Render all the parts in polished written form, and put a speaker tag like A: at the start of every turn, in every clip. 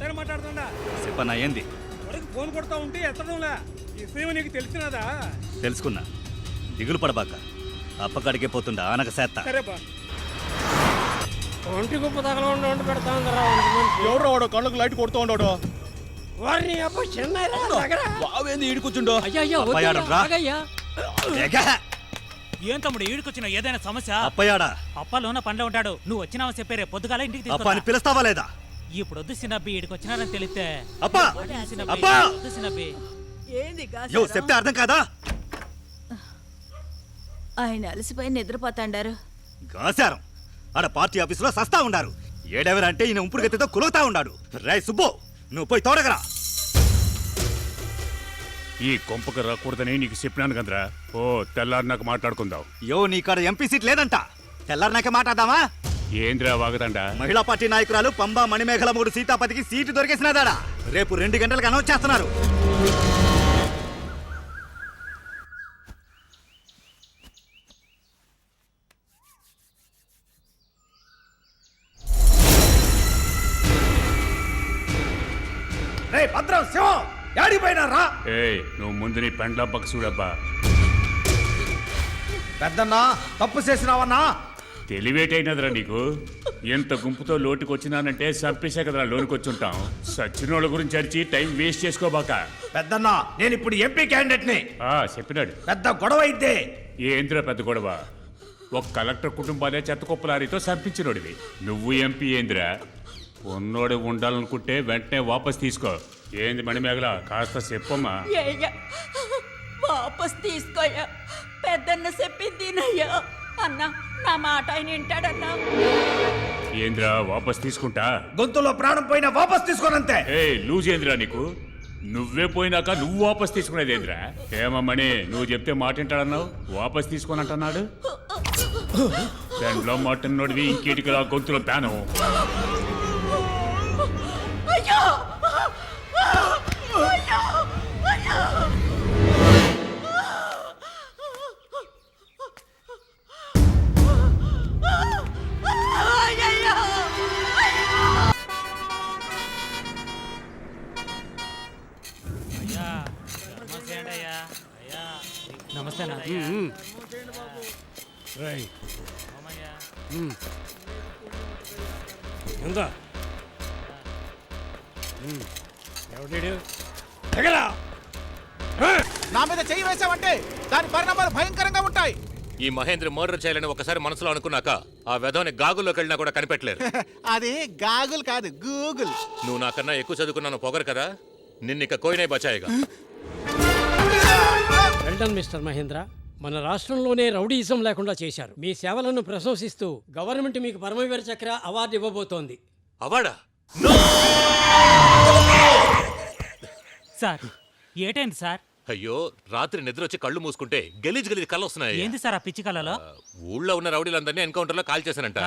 A: SI మాట్లాడుతుండా
B: చెప్పన్నా ఏంది?
A: వాడికి ఫోన్ కొడతా ఉంటే ఎత్తడంలా. ఈ విషయం నీకు తెలిసినదా?
B: తెలుసుకున్నా, దిగులు పడబాక. అప్పకడికే పోతుండా ఆనక సేత్త.
A: సరేపా.
C: ఒంటి గుప్ప తగల ఉండి పెడతా ఉందరా.
D: ఎవరు వాడు కళ్ళకు లైట్ కొడుతూ ఉన్నాడు?
C: వారిని అప్ప చిన్న
D: బావేంది ఈడుకొచ్చుండో?
C: అయ్యా
E: ఏం తమ్ముడు ఈడుకొచ్చిన ఏదైనా సమస్య?
B: అప్పయాడా?
E: అప్పలోన పండ్లో ఉంటాడు. నువ్వు వచ్చినావా చెప్పారే పొద్దుగాల ఇంటికి
B: అప్ప అని పిలుస్తావా లేదా?
E: ఇప్పుడు వద్దు సినబ్బి ఈడికి వచ్చినారని తెలిస్తే.
B: అప్పా! అప్పా!
E: వద్దు సినబ్బి.
B: యో చెప్తే అర్థం కాదా?
F: ఆయన అలసిపోయి నిద్రపోతాండారు.
B: గాసారం ఆడ పార్టీ ఆఫీసులో సస్తా ఉండారు. ఏడెవరంటే ఈయన ఉంపుడు గతితో కులుగుతా ఉన్నాడు. రై సుబ్బు, నువ్వు పోయి తోడగరా.
G: ఈ కొంపకు రాకూడదని నీకు చెప్పినాను కదరా. ఓ తెల్లారి నాకు మాట్లాడుకుందాం.
B: యో నీకాడ ఎంపీ సీట్ లేదంట. తెల్లారినాకే మాట్లాడదామా?
G: ఏంద్రా వాగదండా?
B: మహిళా పార్టీ నాయకురాలు పంబా మణిమేఘల 3 సీతాపతికి సీటు దొరికేసినదాడా. రేపు 2 గంటలకు అనౌన్స్ చేస్తున్నారు.
A: భద్రం శివం ఏడిపోయినారా?
G: ఏయ్ నువ్వు ముందు నీ పెండ్లబ్బకు చూడబ్బా.
A: పెద్దన్నా తప్పు చేసినావన్నా.
G: తెలివేటైనదిరా నీకు. ఎంత గుంపుతో లోటుకు వచ్చినానంటే చంపేసే కదరా లోనికి వచ్చుంటాం. సచ్చినోళ్ళ గురించి అరిచి టైం వేస్ట్ చేసుకోబాక.
A: పెద్దన్నా నేను ఇప్పుడు ఎంపీ క్యాండిడేట్ ని.
G: చెప్పినాడు.
A: పెద్ద గొడవ అయితే
G: ఏంద్రా పెద్ద గొడవ? ఒక కలెక్టర్ కుటుంబాలే చెత్తకొప్పలారితో చంపించినోడివి. నువ్వు ఎంపీ ఏంద్రా? ఉన్నోడు ఉండాలనుకుంటే వెంటనే వాపస్ తీసుకో. ఏంది మణిమేగల కాస్త చెప్పమ్మా.
F: వాపస్ తీసుకోయా, పెద్దన్న చెప్పిందినయ్యా. అన్నా నా మాట ఆయన వింటాడన్నా.
G: ఏంద్రా వాపస్ తీసుకుంటా?
A: గొంతులో ప్రాణం పోయినా వాపస్ తీసుకోనంతే.
G: లూజ్ ఏంద్రా నీకు? నువ్వే పోయినాక నువ్వు వాపస్ తీసుకునేది ఏంద్రా? ఏమమ్మని నువ్వు చెప్తే మాట వింటాడన్నావు, వాపస్ తీసుకోనంటున్నాడు. దాంట్లో మాటన్నోడివి ఇంకేటికి రా గొంతులో ప్యాను.
E: నమస్తే
C: ఎంత ఎవడీడు?
D: నా మీద చెయ్యి వేసావంటే దాని పరిణామాలు భయంకరంగా ఉంటాయి.
H: ఈ మహేంద్ర మర్డర్ చేయాలని ఒకసారి మనసులో అనుకున్నాక ఆ వెధవని గాగుల్లోకి వెళ్ళినా కూడా కనిపెట్టలేరు.
D: అది గాగుల్ కాదు, గూగుల్.
H: నువ్వు నాకన్నా ఎక్కువ చదువుకున్నాను పొగరు కదా. నిన్నిక కోయినే బచాయిగా.
C: Well done mister Mahendra. మన రాష్ట్రంలోనే రౌడీయిజం లేకుండా చేశారు. మీ సేవలను ప్రశంసిస్తూ గవర్నమెంట్ మీకు పరమవీర చక్ర అవార్డు ఇవ్వబోతోంది.
H: అవార్డా?
E: సార్ ఏటైంది సార్?
H: అయ్యో రాత్రి నిద్ర వచ్చి కళ్ళు మూసుకుంటే గలీజ్ కళ్ళు వస్తున్నాయి.
E: ఏంది సార్ ఆ పిచ్చి కళలో?
H: ఊళ్ళో ఉన్న రౌడీలందరినీ ఎన్కౌంటర్ లో కాల్ చేశానంట.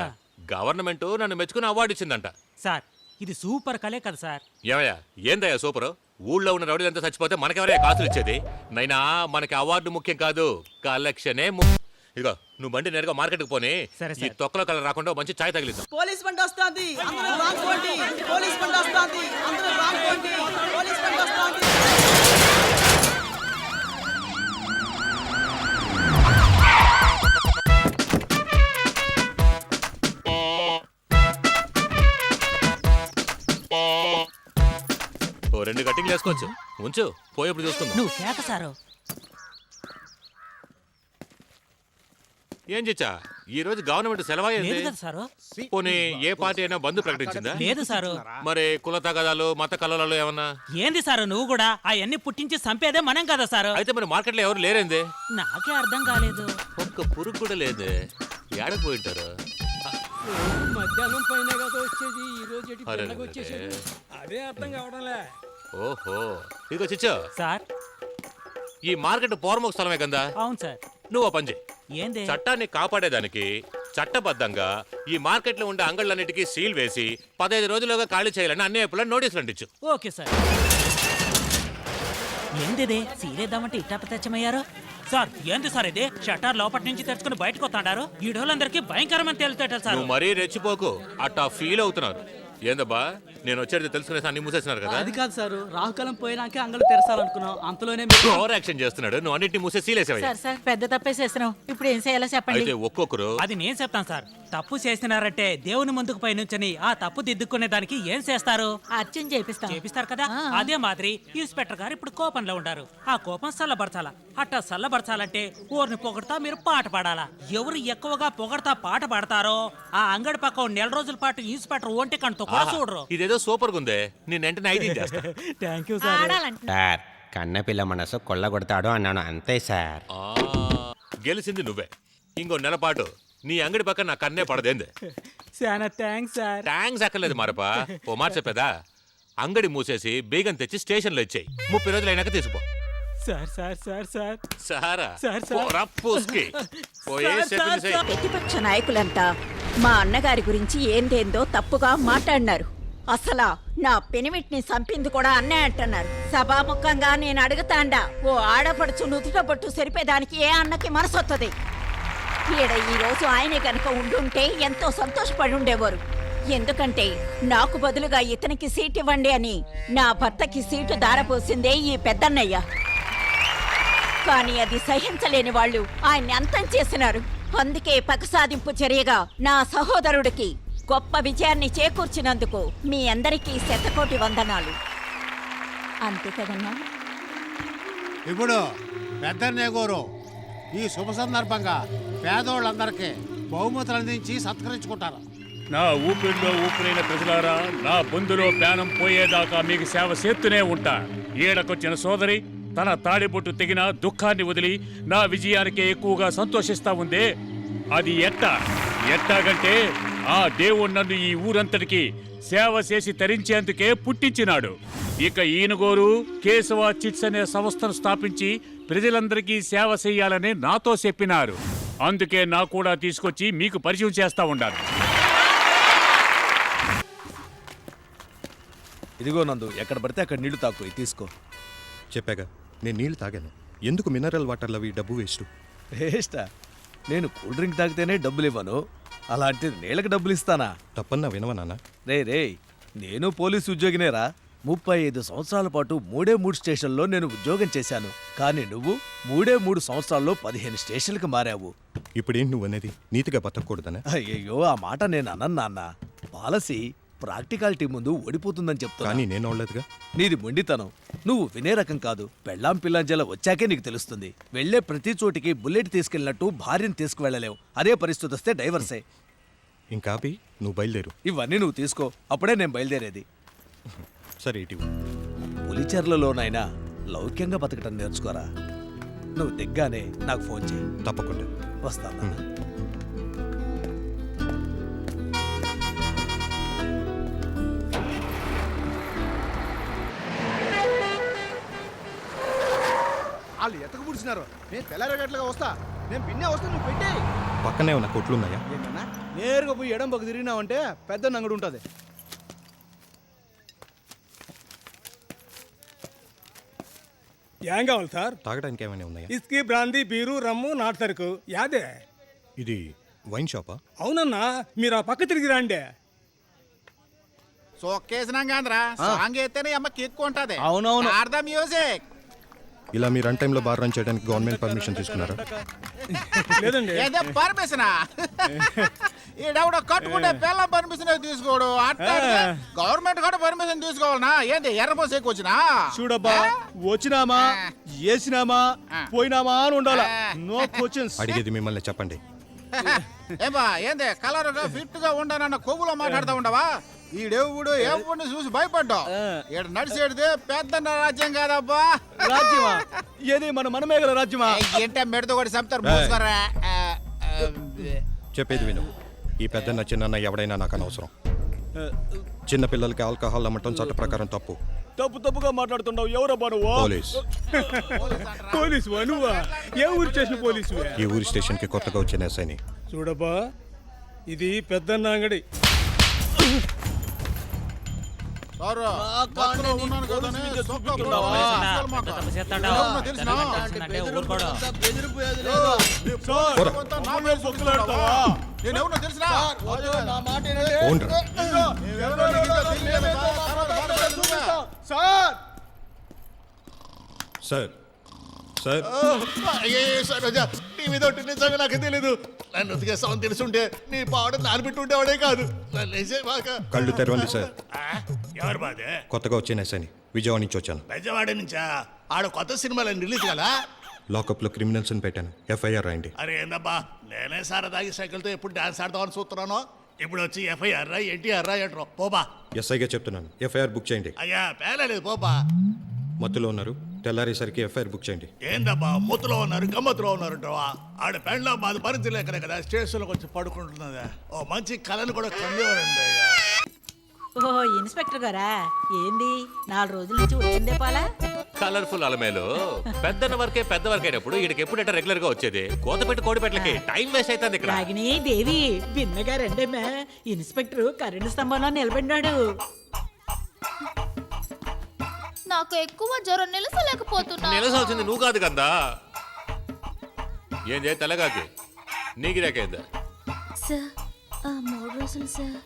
H: గవర్నమెంట్ నన్ను మెచ్చుకుని అవార్డు ఇచ్చిందంట.
E: సార్ ఇది సూపర్ కలే కదా సార్.
H: ఏమయ్యా ఏందయ్యా సూపరు? ఊళ్ళో ఉన్న రౌడీలంతా చచ్చిపోతే మనకెవరయ్యా కాసులు ఇచ్చేది? నైనా మనకి అవార్డు ముఖ్యం కాదు, కలెక్షనే ఇదిగో నువ్వు బండి నేరుగా మార్కెట్కి పోనీ. ఈ తొక్కలో కలర్ రాకుండా మంచి ఛాయ్ తగిలిద్దాం.
I: పోలీస్ బండి వస్తుంది, అందరూ రానుకోండి. పోలీస్ బండి వస్తుంది, అందరూ రానుకోండి. పోలీస్ బండి వస్తుంది.
H: ఓ 2 కట్టింగ్లు వేసుకోవచ్చు. ఉంచు, పోయేప్పుడు చూసుకుందాం.
E: నువ్వు కేక సారు.
H: ఏం చిచ్చా ఈ రోజు గవర్నమెంట్ సెలవు
E: లేదు కదా సారు.
H: పోనీ ఏ పార్టీ అయినా బంద్ ప్రకటించిందా?
E: లేదు సారు.
H: మరి కుల తగాదాలు మత కలహాలు ఏమన్నా?
E: ఏంది సారు నువ్వు కూడా అవన్నీ పుట్టించి చంపేదే మనం కదా సారు.
H: అయితే మరి మార్కెట్లో ఎవరు లేరేందే?
E: నాకే అర్థం కాలేదు.
H: ఒక్క పురుగు కూడా లేదే. ఏడకు పోయింటారు.
C: మధ్యాహ్నం పైన కదా వచ్చేది, ఈ రోజు వచ్చేసేది. అదే అర్థం కావడంలే.
H: ఓహో ఇదిగో చిచ్చా
E: సార్,
H: ఈ మార్కెట్ పౌర్మొక స్థలమే కదా.
E: అవును సార్.
H: నువ్వు పని చేయి.
E: ఏంది?
H: చట్టాన్ని కాపాడేదానికి చట్టబద్ధంగా ఈ మార్కెట్ లో ఉండే అంగళ్ళన్నిటికీ సీల్ వేసి 15 రోజులుగా ఖాళీ చేయాలని అన్ని వైపులా నోటీసులు అంటించు.
E: Okay sir. ఏంది సీలేద్దామంటే ఇట్టా ప్రత్యక్షమయ్యారు సార్? ఏంది సార్ ఇది? షట్టర్ లోపటి నుంచి తెచ్చుకుని బయటకు వస్తాడారు. ఈడోళ్ళందరికీ భయంకరమని తేలుతాడు సార్.
H: నువ్వు మరీ రెచ్చిపోకు, అట్టా ఫీల్ అవుతున్నారు. ఏందబ్బా నేను వచ్చేది తెలుసుకునే అన్ని మూసేసినారు కదా
I: అది కాదు సార్ రాహుకాలం పోయినాకే అంగళ్ళు తెరచాలనుకున్నాం అంతలోనే మీరు-
H: ఓవర్ యాక్షన్ చేస్తున్నాడు నువ్వు అన్నింటినీ మూసే సీలేసావు
F: సార్ సార్ పెద్ద తప్పేసేస్తున్నాం ఇప్పుడు ఏం చేయాలో చెప్పండి
H: అయితే ఒక్కొక్కరు
E: అది నేను చెప్తాను సార్. తప్పు చేసినారంటే దేవుని ముందుకు పైనుంచని ఆ తప్పు దిద్దుకునే దానికి ఏం చేస్తారు?
F: అర్చన చేపిస్తాం
E: చేపిస్తారు కదా. అదే మాదిరి ఇన్స్పెక్టర్ గారు ఇప్పుడు కోపంలో ఉండారు. ఆ కోపం చల్లబరచాలా. అట్టా చల్లబరచాలంటే ఊరిని పొగడతా మీరు పాట పాడాలా. ఎవరు ఎక్కువగా పొగడతా పాట పాడతారో ఆ అంగడి పక్క నెల రోజుల పాటు ఇన్స్పెక్టర్ ఒంటి కంటతో కూడా చూడరు.
H: ఇదేదో సూపర్ గా ఉందే నేను వెంటనే ఐదు చేస్తా
E: థ్యాంక్ యూ సార్.
F: ఆడాలంటే
J: సార్ కన్నపిల్ల మనసు కొల్లగొడతాడు అన్నాను అంతే సార్.
H: ఆ, గెలిచింది నువ్వే. ఇంకో నెల పాటు నీ అంగడి పక్కన నా కన్నే పడదేంది.
E: చాలా థ్యాంక్స్ సార్.
H: ట్యాంక్స్ అక్కర్లేదు మారపా. ఓ మాట చెప్పేదా, అంగడి మూసేసి బేగం తెచ్చి స్టేషన్లో ఇచ్చేయి. 30 రోజులు అయినాక తీసుకో.
E: సార్ సార్ సార్ సార్
H: సారా
E: సార్, సార్.
H: పోరా, పూస్కి. పోయే
E: సార్,
H: చెప్పింది
E: సార్,
H: చెయ్యి.
F: ప్రతిపక్ష నాయకులంతా మా అన్నగారి గురించి ఏందేందో తప్పుగా మాట్లాడినారు. అసలా నా పెనిమిటిని చంపింది కూడా అన్నే అంటున్నారు. సభాముఖంగా నేను అడుగుతాండా, ఓ ఆడపడుచు నుదుట పట్టు సరిపేదానికి ఏ అన్నకి మనసొత్తది? ఈడ ఈ రోజు ఆయనే గనక ఉండుంటే ఎంతో సంతోషపడి ఉండేవారు. ఎందుకంటే నాకు బదులుగా ఇతనికి సీట్ ఇవ్వండి అని నా భర్తకి సీటు దారపోసిందే ఈ పెద్దన్నయ్య. కానీ అది సహించలేని వాళ్ళు ఆయన్ని అంతం చేసినారు. అందుకే పగసాదింపు చర్యగా నా సహోదరుడికి గొప్ప విజయాన్ని చేకూర్చినందుకు మీ అందరికీ శతకోటి వందనాలు. అంతే కదన్నా?
D: ఇప్పుడు పెద్దన్నే గోరు ఈ శుభ సందర్భంగా పేదోళ్ళందరికీ బహుమతులు అందించి సత్కరించుకుంటారు.
G: నా ఊపిరిలో ఊపిరైన ప్రజలారా, నా బొందులో ప్రాణం పోయేదాకా మీకు సేవ చేస్తూనే ఉంటా. ఈడకొచ్చిన సోదరి తన తాడిబొట్టు తెగిన దుఃఖాన్ని వదిలి నా విజయానికే ఎక్కువగా సంతోషిస్తా ఉందే. అది ఎట్టాగంటే ఆ దేవుడు నన్ను ఈ ఊరంతటికి సేవ చేసి తరించేందుకే పుట్టించినాడు. ఇక ఈయనగోరు కేశవ చిట్స్ అనే సంస్థను స్థాపించి ప్రజలందరికీ సేవ చేయాలని నాతో చెప్పినారు. అందుకే నా కూడా తీసుకొచ్చి మీకు పరిచయం చేస్తా ఉండాలి.
K: ఇదిగో నందు, ఎక్కడ పడితే అక్కడ నీళ్లు తాకు, తీసుకో.
B: చెప్పాగా నేను నీళ్లు తాగాను. ఎందుకు మినరల్ వాటర్లు అవి డబ్బు వేస్ట్?
K: వేస్టా? నేను కూల్ డ్రింక్ తాగితేనే డబ్బులు ఇవ్వను, అలాంటిది నీళ్ళకి డబ్బులు ఇస్తానా?
B: తప్పన్నా వినవా నాన్న?
K: రే నేను పోలీసు ఉద్యోగినేరా. 35 సంవత్సరాల పాటు 3 స్టేషన్లో నేను ఉద్యోగం చేశాను. కానీ నువ్వు 3 సంవత్సరాల్లో 15 స్టేషన్లకు మారావు.
B: ఇప్పుడేంటి నువ్వు అనేది? నీతిగా బతకూడదనా?
K: అయ్యో, ఆ మాట నేను అన్నాను నాన్న. పాలసీ ప్రాక్టికాలిటీ ముందు ఓడిపోతుందని చెప్తాను.
B: కానీ నేను అవలేదుగా.
K: నీది మొండితనం. నువ్వు వినే రకం కాదు. పెళ్ళాం పిల్లాంజల వచ్చాకే నీకు తెలుస్తుంది. వెళ్లే ప్రతి చోటికి బుల్లెట్ తీసుకెళ్ళినట్టు భార్యను తీసుకువెళ్ళలేవు. అదే పరిస్థితి వస్తే డైవర్సే.
B: ఇంకా ఆపి నువ్వు బయలుదేరు.
K: ఇవన్నీ నువ్వు తీసుకో, అప్పుడే నేను బయలుదేరేది.
B: సరే ఇటు.
K: పులిచెర్లలోనైనా లౌక్యంగా బతకటం నేర్చుకోరా. నువ్వు దిగ్గానే నాకు ఫోన్ చేయి.
B: తప్పకుండా
K: వస్తాను.
D: వాళ్ళు ఎతక పుడిచినారు. నేను తెల్లారగట్లుగా వస్తా. నేను బిన్నే వస్తా, నువ్వు పెట్టి.
B: పక్కనే ఉన్న కొట్లున్నాయా?
D: ఏంటన్నా నేరుగా పోయి ఎడం పక్క తిరిగినావంటే పెద్ద అంగడి ఉంటుంది.
A: ఏం కావాలి సార్?
B: తాగడానికి ఏమైనా ఉన్నాయా?
A: ఇస్కీ, బ్రాందీ, బీరు, రమ్ము, నాటు సరుకు యాదే.
B: ఇది వైన్ షాపా?
A: అవునన్నా, మీరు ఆ పక్క తిరిగి రండి.
D: సొక్కేసినాం కాంద్రా, సాంగ్ అయితేనే అమ్మకి ఎక్కువ ఉంటుంది.
K: అవునవును.
D: ఆడదా మ్యూజిక్.
B: ఇలా మీరు అన్ టైంలో బార్ రన్ చేయడానికి గవర్నమెంట్ పర్మిషన్ తీసుకున్నారా?
A: లేదండి.
D: ఏదో పర్మిషనా? ఈడెవడో కట్టుకుంటే పిల్ల పర్మిషన్ తీసుకోడు. అట్లా గవర్నమెంట్ కూడా పర్మిషన్ తీసుకోవాలనా? ఏంటి ఎర్రబోస్ ఎక్కువ వచ్చినా?
K: చూడబ్బా, వచ్చినామా వేసినామా పోయినామా అని ఉండాలా. No questions.
B: అడిగేది మిమ్మల్ని చెప్పండి.
D: ఏమా ఏంది కలర్ గా ఫిట్ గా ఉండనన్న కొవ్వులో మాట్లాడుతూ ఉండవా? ఈడెవుడు ఎవరిని చూసి భయపడ్డావు. ఈడ నడిచేడితే పెద్ద రాజ్యం కాదబ్బా.
K: రాజ్యమా? ఏది మన మనమేగల రాజ్యమా?
D: ఏంటే మెడతో కూడా చెప్తారు మూసుకురా.
B: చెప్పేది విను. ఈ పెద్దన్న చిన్న ఎవడైనా నాకు అనవసరం. చిన్న పిల్లలకి ఆల్కహాల్ అమ్మటం చట్ట ప్రకారం తప్పు.
K: తప్పుగా మాట్లాడుతున్నావు. ఎవరబ్బా నువ్వు?
B: పోలీస్.
A: పోలీసు నువ్వా? ఏ ఊరు స్టేషన్ పోలీసు?
B: ఈ ఊరి స్టేషన్ కి కొత్తగా వచ్చిన ఎస్ఐని.
A: చూడబ్బా, ఇది పెద్దన్న అంగడి.
D: సారు, బస్సులో ఉన్నాను కదనే, సొక్క కొడవా, అసలు మాట. ఎవరన్నా తెలిసినా? అంతా నా మీద సొక్కులాడతావా? నేనెవరన్నా తెలిసినా? నువ్వెవరో నీకు తెలియదు కదా, తర్వాత బాధపడేది నువ్వే.
B: సార్ సార్
L: సార్ రోజా నీ మీద ఒకటి నిజంగా నాకు తెలీదు. నన్ను ఉతికేస్తామని తెలుసుంటే నీ పావడం నానబెట్టి ఉండేవాడే కాదు. నన్ను వేసే బాగా
B: కళ్ళు తెరవండి సార్.
L: ఎవరు బాధే?
B: కొత్తగా వచ్చిన ఎస్ఐని విజయవాడ నుంచి వచ్చాను.
L: బెజవాడ నుంచా? ఆడ కొత్త సినిమాలు రిలీజ్ కదా?
B: లాకప్లో క్రిమినల్స్ అని పెట్టాను. ఎఫ్ఐఆర్ రాయండి.
L: అరే ఏందబ్బా, నేనే సారదాగి సైకిల్తో ఎప్పుడు డాన్స్ ఆడదామని చూస్తున్నాను. ఇప్పుడు వచ్చి ఎఫ్ఐఆర్ రా ఎన్టీఆర్ రా అంటారు. పోబా.
B: ఎస్ఐగా చెప్తున్నాను, ఎఫ్ఐఆర్ బుక్ చేయండి.
L: అయ్యా పేలేదు పోబా.
B: మత్తులో ఉన్నారు, తెల్లారేసరికి ఎఫ్ఐఆర్ బుక్ చేయండి.
L: ఏందబ్బా ముత్తులో ఉన్నారు గమ్మత్తులో ఉన్నారు అంటావా? ఆడ పెండ్లో మాది పరిస్థితులు కదా స్టేషన్లోకి వచ్చి పడుకుంటున్నదా? ఓ మంచి కళను కూడా కందేవారండి అయ్యా.
F: ఓ ఇన్స్పెక్టర్ గారా, ఏంది 4 రోజుల నుంచి వచ్చిందే పాలా?
H: కలర్ఫుల్ అలమేలు పెద్ద వరకే పెద్ద వరకు అయినప్పుడు వీడికి ఎప్పుడైతే రెగ్యులర్ గా వచ్చేది? కోతపెట్టి కోడిపెట్లకి టైం వేస్ట్ అవుతుంది ఇక్కడ.
F: రాగిని దేవి భిన్నగా రెండేమే. ఇన్స్పెక్టర్ కరెంటు స్తంభంలో నిలబడినాడు.
M: నాకు ఎక్కువ జ్వరం నిలసలేకపోతున్నా.
H: నిలసాల్సింది నువ్వు కాదు కదా. ఏం చేయ తెల్లగాకి నీకిరాకేందా?
M: సార్ 3 రోజులు సార్.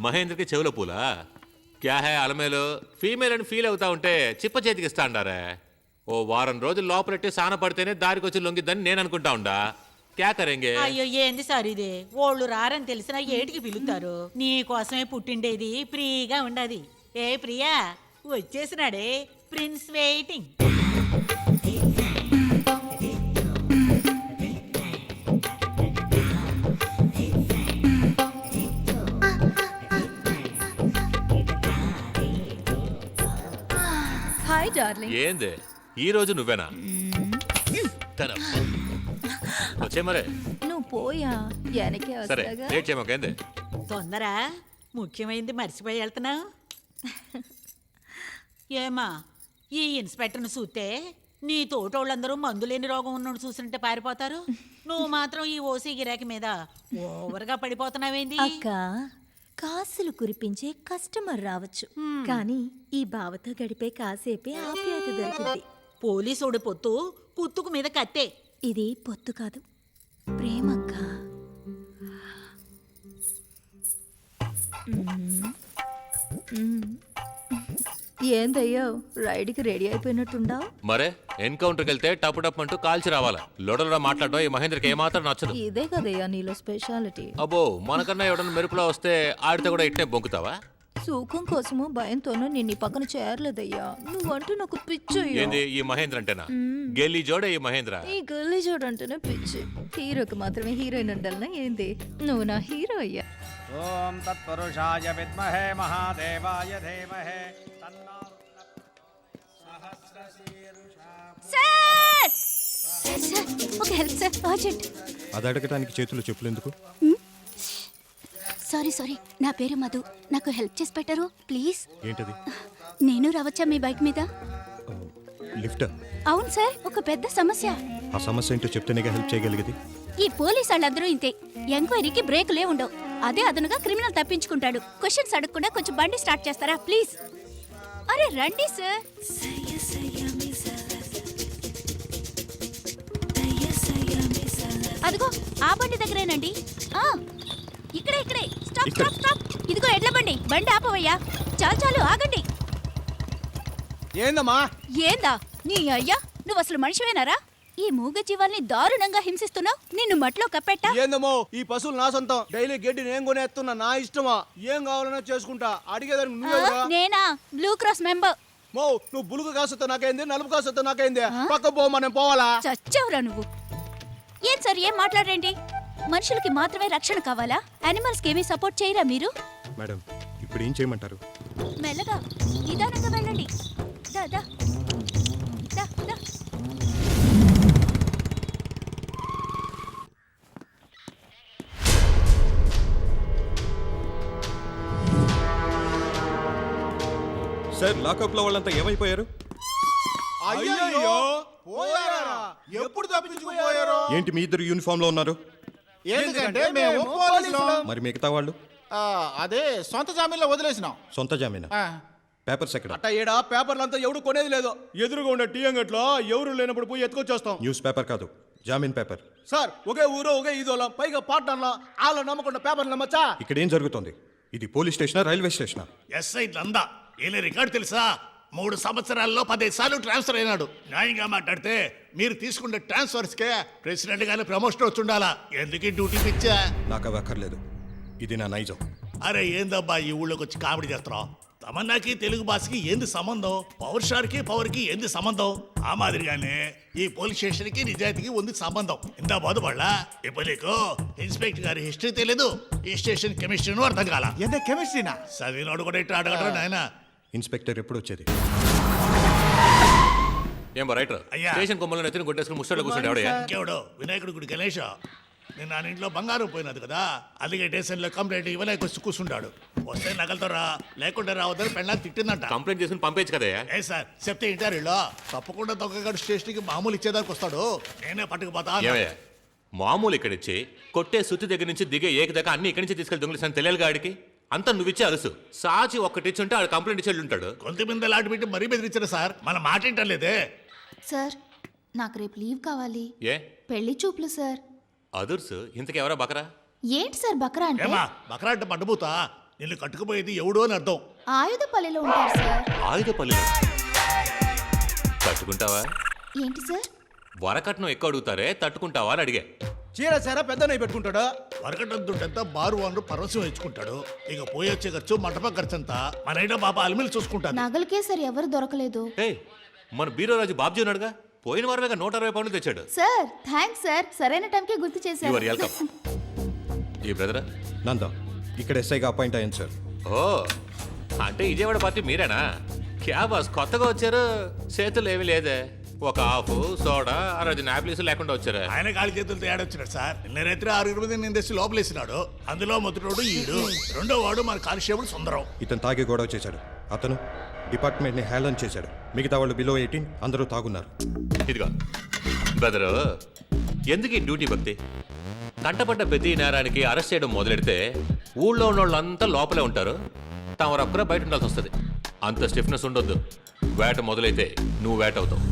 H: మహేంద్రకి చెవుల పూలా క్యా హే అలమేలు? ఫీమేల్ అని ఫీల్ అవుతా ఉంటే చిప్ప చేతికి ఇస్తా ఉండారే. ఓ వారం రోజులు లోపలెట్టి సాన పడితేనే దారికి వచ్చి లొంగిద్దని నేను అనుకుంటా ఉండా. క్యా కరేంగే?
F: అయ్యో ఏంది సార్ ఇది? ఓళ్ళు రారని తెలిసినా ఏటికి పిలుస్తారు? నీ కోసమే పుట్టిండేది, ఫ్రీగా ఉండది. ఏ ప్రియా వచ్చేసినాడే, ప్రిన్స్ వెయిటింగ్.
M: Hi darling.
H: ఏంది ఈ రోజు నువ్వేనా? వచ్చే మరే.
M: నువ్వు పోయా వెనకే
H: సరే
M: వస్తాగా.
H: లేట్ చేయమాకేంది?
F: తొందర ముఖ్యమైనది మర్చిపోయి వెళ్తున్నావు. ఏమా ఈ ఇన్స్పెక్టర్ని చూస్తే నీ తోటోళ్ళందరూ మందులేని రోగం ఉన్నట్టు చూసినట్టే పారిపోతారు. నువ్వు మాత్రం ఈ ఓసీ గిరాకీ మీద ఓవర్గా పడిపోతున్నావేంది?
M: అక్క, కాసులు కురిపించే కస్టమర్ రావచ్చు, కానీ ఈ బావతో గడిపే కాసేపే ఆప్యాయత దొరికింది.
F: పోలీసుడు పొత్తు కుత్తుకు మీద కత్తే.
M: ఇది పొత్తు కాదు, ప్రేమక్క. ఏందయ్యో రైడ్కి రెడీ అయిపోయినట్టుండా?
H: మరే ఎన్కౌంటర్కి వెళ్తే టప్ టప్ అంటూ కాల్చి రావాలా. లోడలో మాట్లాడడం ఈ మహేంద్రకి ఏమాత్రం నచ్చదు.
M: ఇదే కదయ్యా నీలో స్పెషాలిటీ.
H: అబ్బో మనకన్నా ఎవడన్నా మెరుపులో వస్తే ఆడితే కూడా ఇట్టే బొంకుతావా?
M: సుఖం కోసము భయంతోనూ నిన్ను పక్కన చేరలేదయ్యా. నువ్వంటూ నాకు పిచ్చయ్యా.
H: ఏంది ఈ మహేంద్ర అంటేనా? గెల్లి జోడే ఈ మహేంద్ర.
M: ఈ గల్లీ చూడంటేనే పిచ్చి. హీరోకి మాత్రమే హీరోయిన్ ఉండాలనా ఏంది? నువ్వు నా హీరో అయ్యా.
K: ఓం తత్పురుషాయ విద్మహే మహాదేవాయ ధీమహే.
M: ఒక హెల్ప్ సార్, అర్జెంట్.
B: అది అడగటానికి చేతులు చెప్పులు ఎందుకు?
M: సారీ, నా పేరు మధు. నాకు హెల్ప్ చేసి పెట్టరు ప్లీజ్.
B: ఏంటది?
M: నేను రావచ్చా మీ బైక్ మీద?
B: లిఫ్ట్?
M: అవును సార్, ఒక పెద్ద సమస్య.
B: ఆ సమస్య ఏంటో చెప్తేనేగా హెల్ప్ చేయగలిగేది.
M: ఈ పోలీసు వాళ్ళందరూ ఇంతే. ఎంక్వైరీకి బ్రేకులే ఉండవు. అదే అదనుగా క్రిమినల్ తప్పించుకుంటాడు. క్వశ్చన్స్ అడగకుండా కొంచెం బండి స్టార్ట్ చేస్తారా ప్లీజ్? అరే రండి సార్. అదిగో ఆ బండి దగ్గరేనండి. ఇక్కడే. స్టాప్. ఇదిగో ఎడ్ల బండి. బండి ఆపవయ్యా. చాలు ఆగండి.
K: ఏందమ్మా?
M: ఏందా నీ అయ్యా? నువ్వు అసలు మనిషివేనారా? ఈ మూగ జీవాల్ని దారుణంగా హింసిస్తున్నావు. నిన్ను మట్లో కప్పెట్టా?
K: ఏందమ్మో, ఈ పశువులు నా సొంతం. డైలీ గడ్డి నేను కొనేస్తున్నా, నా ఇష్టమా. ఏం కావాలన్నా చేసుకుంటా. అడిగేదానికి నువ్వే.
M: నేనా బ్లూ క్రాస్ మెంబర్.
K: మో నువ్వు బులుగు కాసుతో నాకైంది, నలుపు కాసుతో నాకైంది. పక్క పో, మనం పోవాలా?
M: చచ్చావురా నువ్వు. ఏం సార్, ఏం మాట్లాడరేంటి? మనుషులకి మాత్రమే రక్షణ కావాలా? యానిమల్స్ కి ఏమీ సపోర్ట్ చేయరా మీరు?
B: మేడం ఇప్పుడు ఏం చేయమంటారు?
M: మెల్లగా నిదానంగా వెళ్ళండి. దా దా దా దా.
B: సార్ లాకప్ లో వాళ్ళంతా ఏమైపోయారు?
D: అయ్యయ్యో, పోయారా? ఎప్పుడు తప్పించుకుపోయారు?
B: ఏంటి మీ ఇద్దరు యూనిఫామ్ లో ఉన్నారు?
D: ఎందుకంటే మేము పోలీసులం.
B: మరి మిగతా వాళ్ళు?
D: అదే సొంత జామీన్లో వదిలేసినాం.
B: సొంత జామీనా? పేపర్స్ ఎక్కడ?
K: అట్ట ఈడ పేపర్లంతా ఎవడు కొనేది లేదు.
A: ఎదురుగా ఉండే టీ అంగట్లో ఎవరు లేనప్పుడు పోయి ఎత్తుకొచ్చేస్తాం.
B: న్యూస్ పేపర్ కాదు, జామీన్ పేపర్.
K: సార్ ఒకే ఊరు ఒకే ఈదోళం, పైగా పార్ట్నర్లా వాళ్ళ నమ్మకుండా పేపర్లు నమ్మచ్చా?
B: ఇక్కడ ఏం జరుగుతుంది? ఇది పోలీస్ స్టేషనా, రైల్వే స్టేషనా?
L: ఎస్ఐ నందా ఈయన రికార్డు తెలుసా? 3 సంవత్సరాల్లో 15 సార్లు ట్రాన్స్ఫర్ అయినాడు. న్యాయంగా మాట్లాడితే మీరు తీసుకునే ట్రాన్స్ఫర్స్కే ప్రెసిడెంట్ గానే ప్రమోషన్ వచ్చుండాలా. ఎందుకు డ్యూటీ పిచ్చా?
B: నాకు అవి అక్కర్లేదు, ఇది నా నైజం.
L: అరే ఏందబ్బా ఈ ఊళ్ళోకి వచ్చి కామెడీ చేస్తున్నావు? తమన్నాకి తెలుగు భాషకి ఏంది సంబంధం? పవర్ స్టార్కి పవర్కి ఏంది సంబంధం? ఆ మాదిరిగానే ఈ పోలీస్ స్టేషన్కి నిజాయితీకి ఉంది సంబంధం. ఇంత బాధపడలా ఇప్పుడు నీకు ఇన్స్పెక్టర్ గారి హిస్టరీ తెలియదు, ఈ స్టేషన్ కెమిస్ట్రీను అర్థం కాల.
D: ఎంత కెమిస్ట్రీనా?
L: చదివినోడు కూడా ఇట్లా అడగడం నాయన.
B: ఇన్స్పెక్టర్ ఎప్పుడు వచ్చేది?
H: ఏం బా రైటర్
L: అయ్యా.
H: స్టేషన్ కొమ్మలను ఎత్తుని కొట్టేసుకుని ముస్తాడు కూర్చుంటే ఎవడయ్యా?
L: ఇంకెవడో వినాయకుడు గుడి గణేష్. నేను నా ఇంట్లో బంగారం పోయినది కదా, అందుకే స్టేషన్లో కంప్లైంట్ ఇవ్వలేక వచ్చి కూర్చుంటాడు. వస్తే నగలతోరా లేకుండా రావద్దని పెళ్ళాన్ని తిట్టిందంట.
H: కంప్లైంట్ చేసుకుని పంపేచ్చు కదయ్యా.
L: ఏ సార్ చెప్తే ఇంటారు వీళ్ళు. తప్పకుండా దొంగగాడు స్టేషన్కి మామూలు ఇచ్చేదానికి వస్తాడు, నేనే పట్టుకుపోతా.
H: ఏమయ్యా మామూలు ఇక్కడిచ్చి కొట్టే సుత్తి దగ్గర నుంచి దిగే ఏక దాకా అన్ని ఇక్కడి నుంచి తీసుకెళ్ళి దొంగలిసాను తెలియాలి గాడికి. అంతా నువ్విచ్చే అలుసు సాచి ఒక్కటిచ్చుంటే ఆడు కంప్లైంట్ ఇచ్చి ఉంటాడు.
L: కొంత మీద లాంటి పెట్టి మరీ బెదిరించారు సార్, మన మాట ఏంటలేదే.
M: సార్ నాకు రేపు లీవ్ కావాలి.
H: ఏ
M: పెళ్లి చూపులు సార్.
H: అదుర్సు ఇంతకెవరా బకరా?
M: ఏంటి సార్ బక్రా అంటే?
L: ఏమా బకరా అంటే పండుబూతా? నిన్ను కట్టుకుపోయేది ఎవడో అని అర్థం.
M: ఆయుధపల్లిలో ఉంటారు సార్.
H: ఆయుధపల్లి తట్టుకుంటావా?
M: ఏంటి సార్?
H: వరకట్నం ఎక్కువ అడుగుతారే, తట్టుకుంటావా అని అడిగా.
K: చీర సరే పెద్దనై పెట్టుకుంటాడు.
L: వరకటంతా బారు వాళ్ళు పరవశం ఇచ్చుకుంటాడు. ఇక పోయొచ్చే ఖర్చు మంటప ఖర్చు అంతా మన అయినా పాప అల్మిలు చూసుకుంటాను.
M: నగలకే సార్ ఎవరు దొరకలేదు.
H: ఏయ్ మన బీరోరాజు బాబ్జీ ఉన్నాడుగా, పోయిన వారమేగా 160 పౌండ్లు తెచ్చాడు.
M: సార్ థ్యాంక్స్ సార్, సరైన టైంకే గుర్తు
H: యువర్
M: చేశారు.
H: వెల్కమ్. ఈ బ్రదరా
B: నందా ఇక్కడ ఎస్ఐగా అపాయింట్ అయ్యాను సార్.
H: ఓ అంటే విజయవాడ పార్టీ మీరేనా? క్యా బాస్ కొత్తగా వచ్చారు, చేతులు ఏమీ లేదే. ఒక హాఫ్ సోడా 6 నాప్లీస్ లేకుండా వచ్చారా?
L: ఆయన కాలి చేతులతో ఏడొచ్చినాడు సార్. నిన్న రాత్రి 6 మంది నేను తెచ్చి లోపలేసినాడు. అందులో మొదటివాడు ఈడు, రెండో వాడు మన కానిస్టేబుల్ సుందరం.
B: ఇతను తాగి గొడవ చేశాడు. అతను డిపార్ట్మెంట్ని హేళన చేశాడు. మిగతా వాళ్ళు బిలో 18, అందరూ తాగున్నారు.
H: ఇదిగో బ్రదరు, ఎందుకు ఈ డ్యూటీ భక్తి? కంటపడ్డ ప్రతి నేరానికి అరెస్ట్ చేయడం మొదలెడితే ఊళ్ళో ఉన్న వాళ్ళంతా లోపలే ఉంటారు, తమరొక్కరే బయట ఉండాల్సి వస్తుంది. అంత స్టిఫ్నెస్ ఉండొద్దు. వేట మొదలైతే నువ్వు వేట అవుతావు.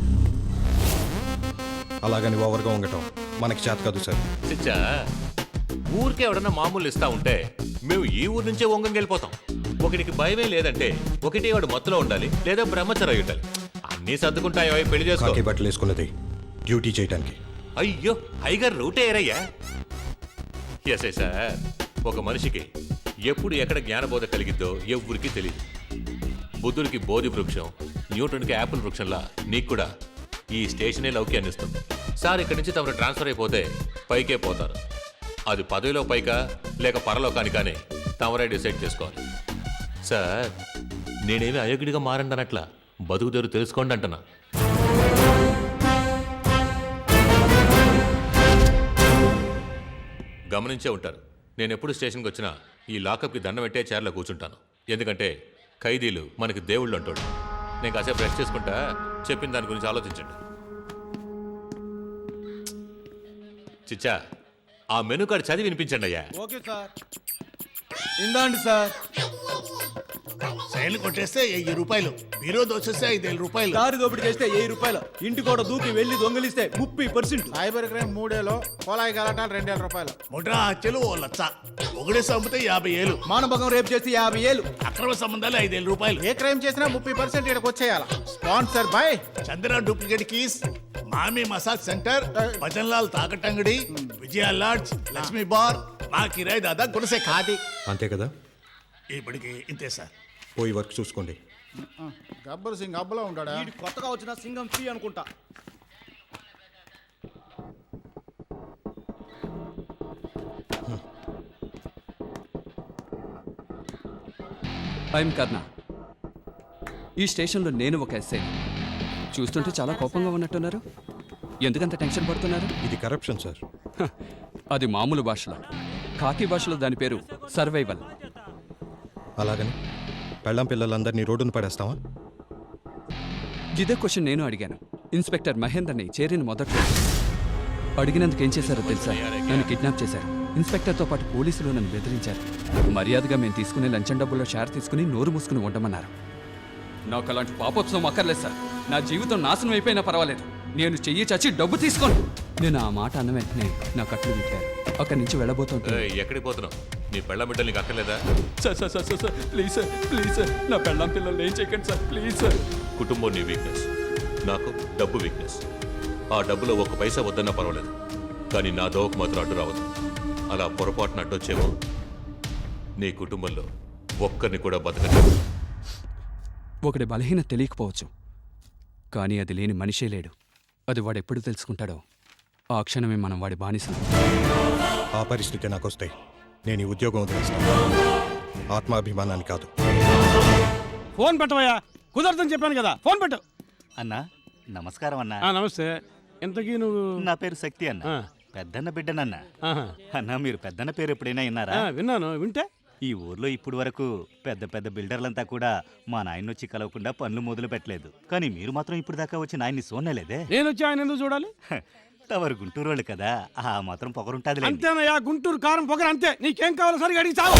B: అలాగని ఓవర్గా ఉండటం మనకి చేత కాదు సార్.
H: చిచ్చా ఊరికే ఎవడన్నా మామూలు ఇస్తా ఉంటే మేము ఈ ఊరు నుంచే వంగం వెళ్ళిపోతాం. ఒకటికి భయమే లేదంటే ఒకటి వాడు మత్తులో ఉండాలి, లేదా బ్రహ్మచర్య అయి ఉండాలి. అన్నీ సర్దుకుంటాయో పెళ్లి చేసుకో.
B: కాకి బట్టలు వేసుకున్నది డ్యూటీ చేయడానికి.
H: అయ్యో అయ్యగారు రూటే ఏరయ్యా. ఎస్ సార్, ఒక మనిషికి ఎప్పుడు ఎక్కడ జ్ఞానబోధ కలిగిద్దో ఎవ్వరికి తెలియదు. బుద్ధుడికి బోధి వృక్షం, న్యూటన్కి యాపిల్ వృక్షంలా నీకు కూడా ఈ స్టేషనే లౌక్యాన్ని ఇస్తుంది. సార్ ఇక్కడి నుంచి తమరు ట్రాన్స్ఫర్ అయిపోతే పైకే పోతారు. అది పదవిలో పైకా లేక పరలోకాని కానీ తమరే డిసైడ్ చేసుకోవాలి. సార్ నేనేమి అయోగ్యుడిగా మారండనట్లా, బతుకు తెరు తెలుసుకోండి అంటున్నా. గమనించే ఉంటారు, నేను ఎప్పుడు స్టేషన్కి వచ్చినా ఈ లాకప్కి దండం పెట్టే చైర్లో కూర్చుంటాను. ఎందుకంటే ఖైదీలు మనకి దేవుళ్ళు అంటాడు. నేను కాసేపు రెస్ట్ చేసుకుంటా, చెప్పిన దాని గురించి ఆలోచించండి. చిచ్చా ఆ మెనూ కార్డు చదివి వినిపించండి అయ్యా.
K: Okay sir. ఇందాండి సార్.
L: శైలి కొట్టేస్తే 1000 రూపాయలు, బీరో దోచేస్తే 5000 రూపాయలు,
K: దారి దోపిడీ చేస్తే 1000 రూపాయలు, ఇంటి కూడా దూకి వెళ్ళి దొంగలిస్తే 30%,
D: సైబర్ క్రైమ్ 3 కోలాయి గలాటాలు 2000 రూపాయలు,
L: ముఠా హత్యలు 1 లక్ష, ఒకడే సంపతే 50,000,
K: మానభంగం రేపు చేస్తే 50,000,
L: అక్రమ సంబంధాలు 5,000 రూపాయలు.
D: ఏ క్రైమ్ చేసినా 30% ఇక్కడికి వచ్చేయాలి. Sponsor by
L: Chandra duplicate keys, మామీ మసాజ్ సెంటర్, భజన్లాల్ తాకటంగడి, విజయ లాడ్జ్, లక్ష్మీ బార్, మా కిరాయి దాదా గుడిసె ఖాదీ.
B: అంతే కదా?
L: ఇప్పటికి ఇంతే సార్.
B: పోయి వర్క్ చూసుకోండి.
D: గబ్బర్ సింగ్ అబ్బలో ఉంటాడా?
K: కొత్తగా వచ్చిన సింగం ఫ్రీ అనుకుంటా.
N: ఐఎమ్ కర్ణ. ఈ స్టేషన్లో నేను ఒక ఎస్ఐ. చూస్తుంటే చాలా కోపంగా ఉన్నట్టున్నారు. ఎందుకంత టెన్షన్ పడుతున్నారు?
B: ఇది కరప్షన్ సార్.
N: అది మామూలు భాషలో, కాకి భాషలో దాని పేరు సర్వైవల్.
B: అలాగని పెళ్ళం పిల్లలందరినీ రోడ్డును పడేస్తావా?
N: ఇదే క్వశ్చన్ నేను అడిగాను ఇన్స్పెక్టర్ మహేందర్ని చేరిన మొదట్లో. అడిగినందుకు ఏం చేశారో తెలుసా? నన్ను కిడ్నాప్ చేశారు. ఇన్స్పెక్టర్తో పాటు పోలీసులు నన్ను బెదిరించారు. మర్యాదగా మేము తీసుకునే లంచం డబ్బుల్లో షేర్ తీసుకుని నోరు మూసుకుని ఉండమన్నారు. నాకు అలాంటి పాపోత్సవం అక్కర్లేదు సార్. నా జీవితం నాశనం అయిపోయినా పర్వాలేదు, నేను చెయ్యి చచ్చి డబ్బు తీసుకోను. నేను ఆ మాట అన్న వెంటనే నా కట్లు విప్పారు. అక్కడి నుంచి వెళ్ళబోతుంటే
H: ఎక్కడికి పోతున్నావు? నీ పెళ్ళం బిడ్డలు నీకు అక్కర్లేదా?
N: Sir sir sir sir please sir, please sir, నా పెళ్ళాం పిల్లలు ఏం చేయకండి సార్, ప్లీజ్ సార్.
H: కుటుంబం నీ వీక్నెస్, నాకు డబ్బు వీక్నెస్. ఆ డబ్బులో ఒక్క పైసా వద్దన్నా పర్వాలేదు, కానీ నా దోవకు మాత్రం అడ్డు రావద్దు. అలా పొరపాటున అడ్డొచ్చేమో నీ కుటుంబంలో ఒక్కరిని కూడా బతకలేదు.
N: ఒకటి బలహీన తెలియకపోవచ్చు, కానీ అది లేని మనిషే లేడు. అది వాడు ఎప్పుడు తెలుసుకుంటాడో ఆ క్షణమే మనం వాడి బానిసం.
O: ఆ పరిస్థితి నాకు వస్తే నేను ఈ ఉద్యోగం వదిలేస్తాను, ఆత్మాభిమానాన్ని కాదు.
A: ఫోన్ పెట్టవయ్యా, కుదరదని చెప్పాను కదా, ఫోన్ పెట్టు.
B: అన్నా నమస్కారం అన్నా.
A: నమస్తే. ఇంతకీ నువ్వు?
B: నా పేరు శక్తి అన్న, పెద్దన్న బిడ్డనన్నా. అన్నా మీరు పెద్దన్న పేరు ఎప్పుడైనా విన్నారా?
A: విన్నాను. వింటే
B: ఈ ఊర్లో ఇప్పుడు వరకు పెద్ద పెద్ద బిల్డర్లంతా కూడా మా నాయన వచ్చి కలవకుండా పనులు మొదలు పెట్టలేదు, కానీ మీరు మాత్రం ఇప్పుడు దాకా వచ్చి నాయన్ని సోనలేదే.
A: నేను వచ్చి ఆయన ఎందుకు చూడాలి?
B: తవరు గుంటూరు వాళ్ళు కదా, ఆ మాత్రం పొగరుంటది.
A: అంతేనయ్యా, గుంటూరు కారం పొగరు అంతే. నీకేం కావాలో సరిగా అడిగి చావు.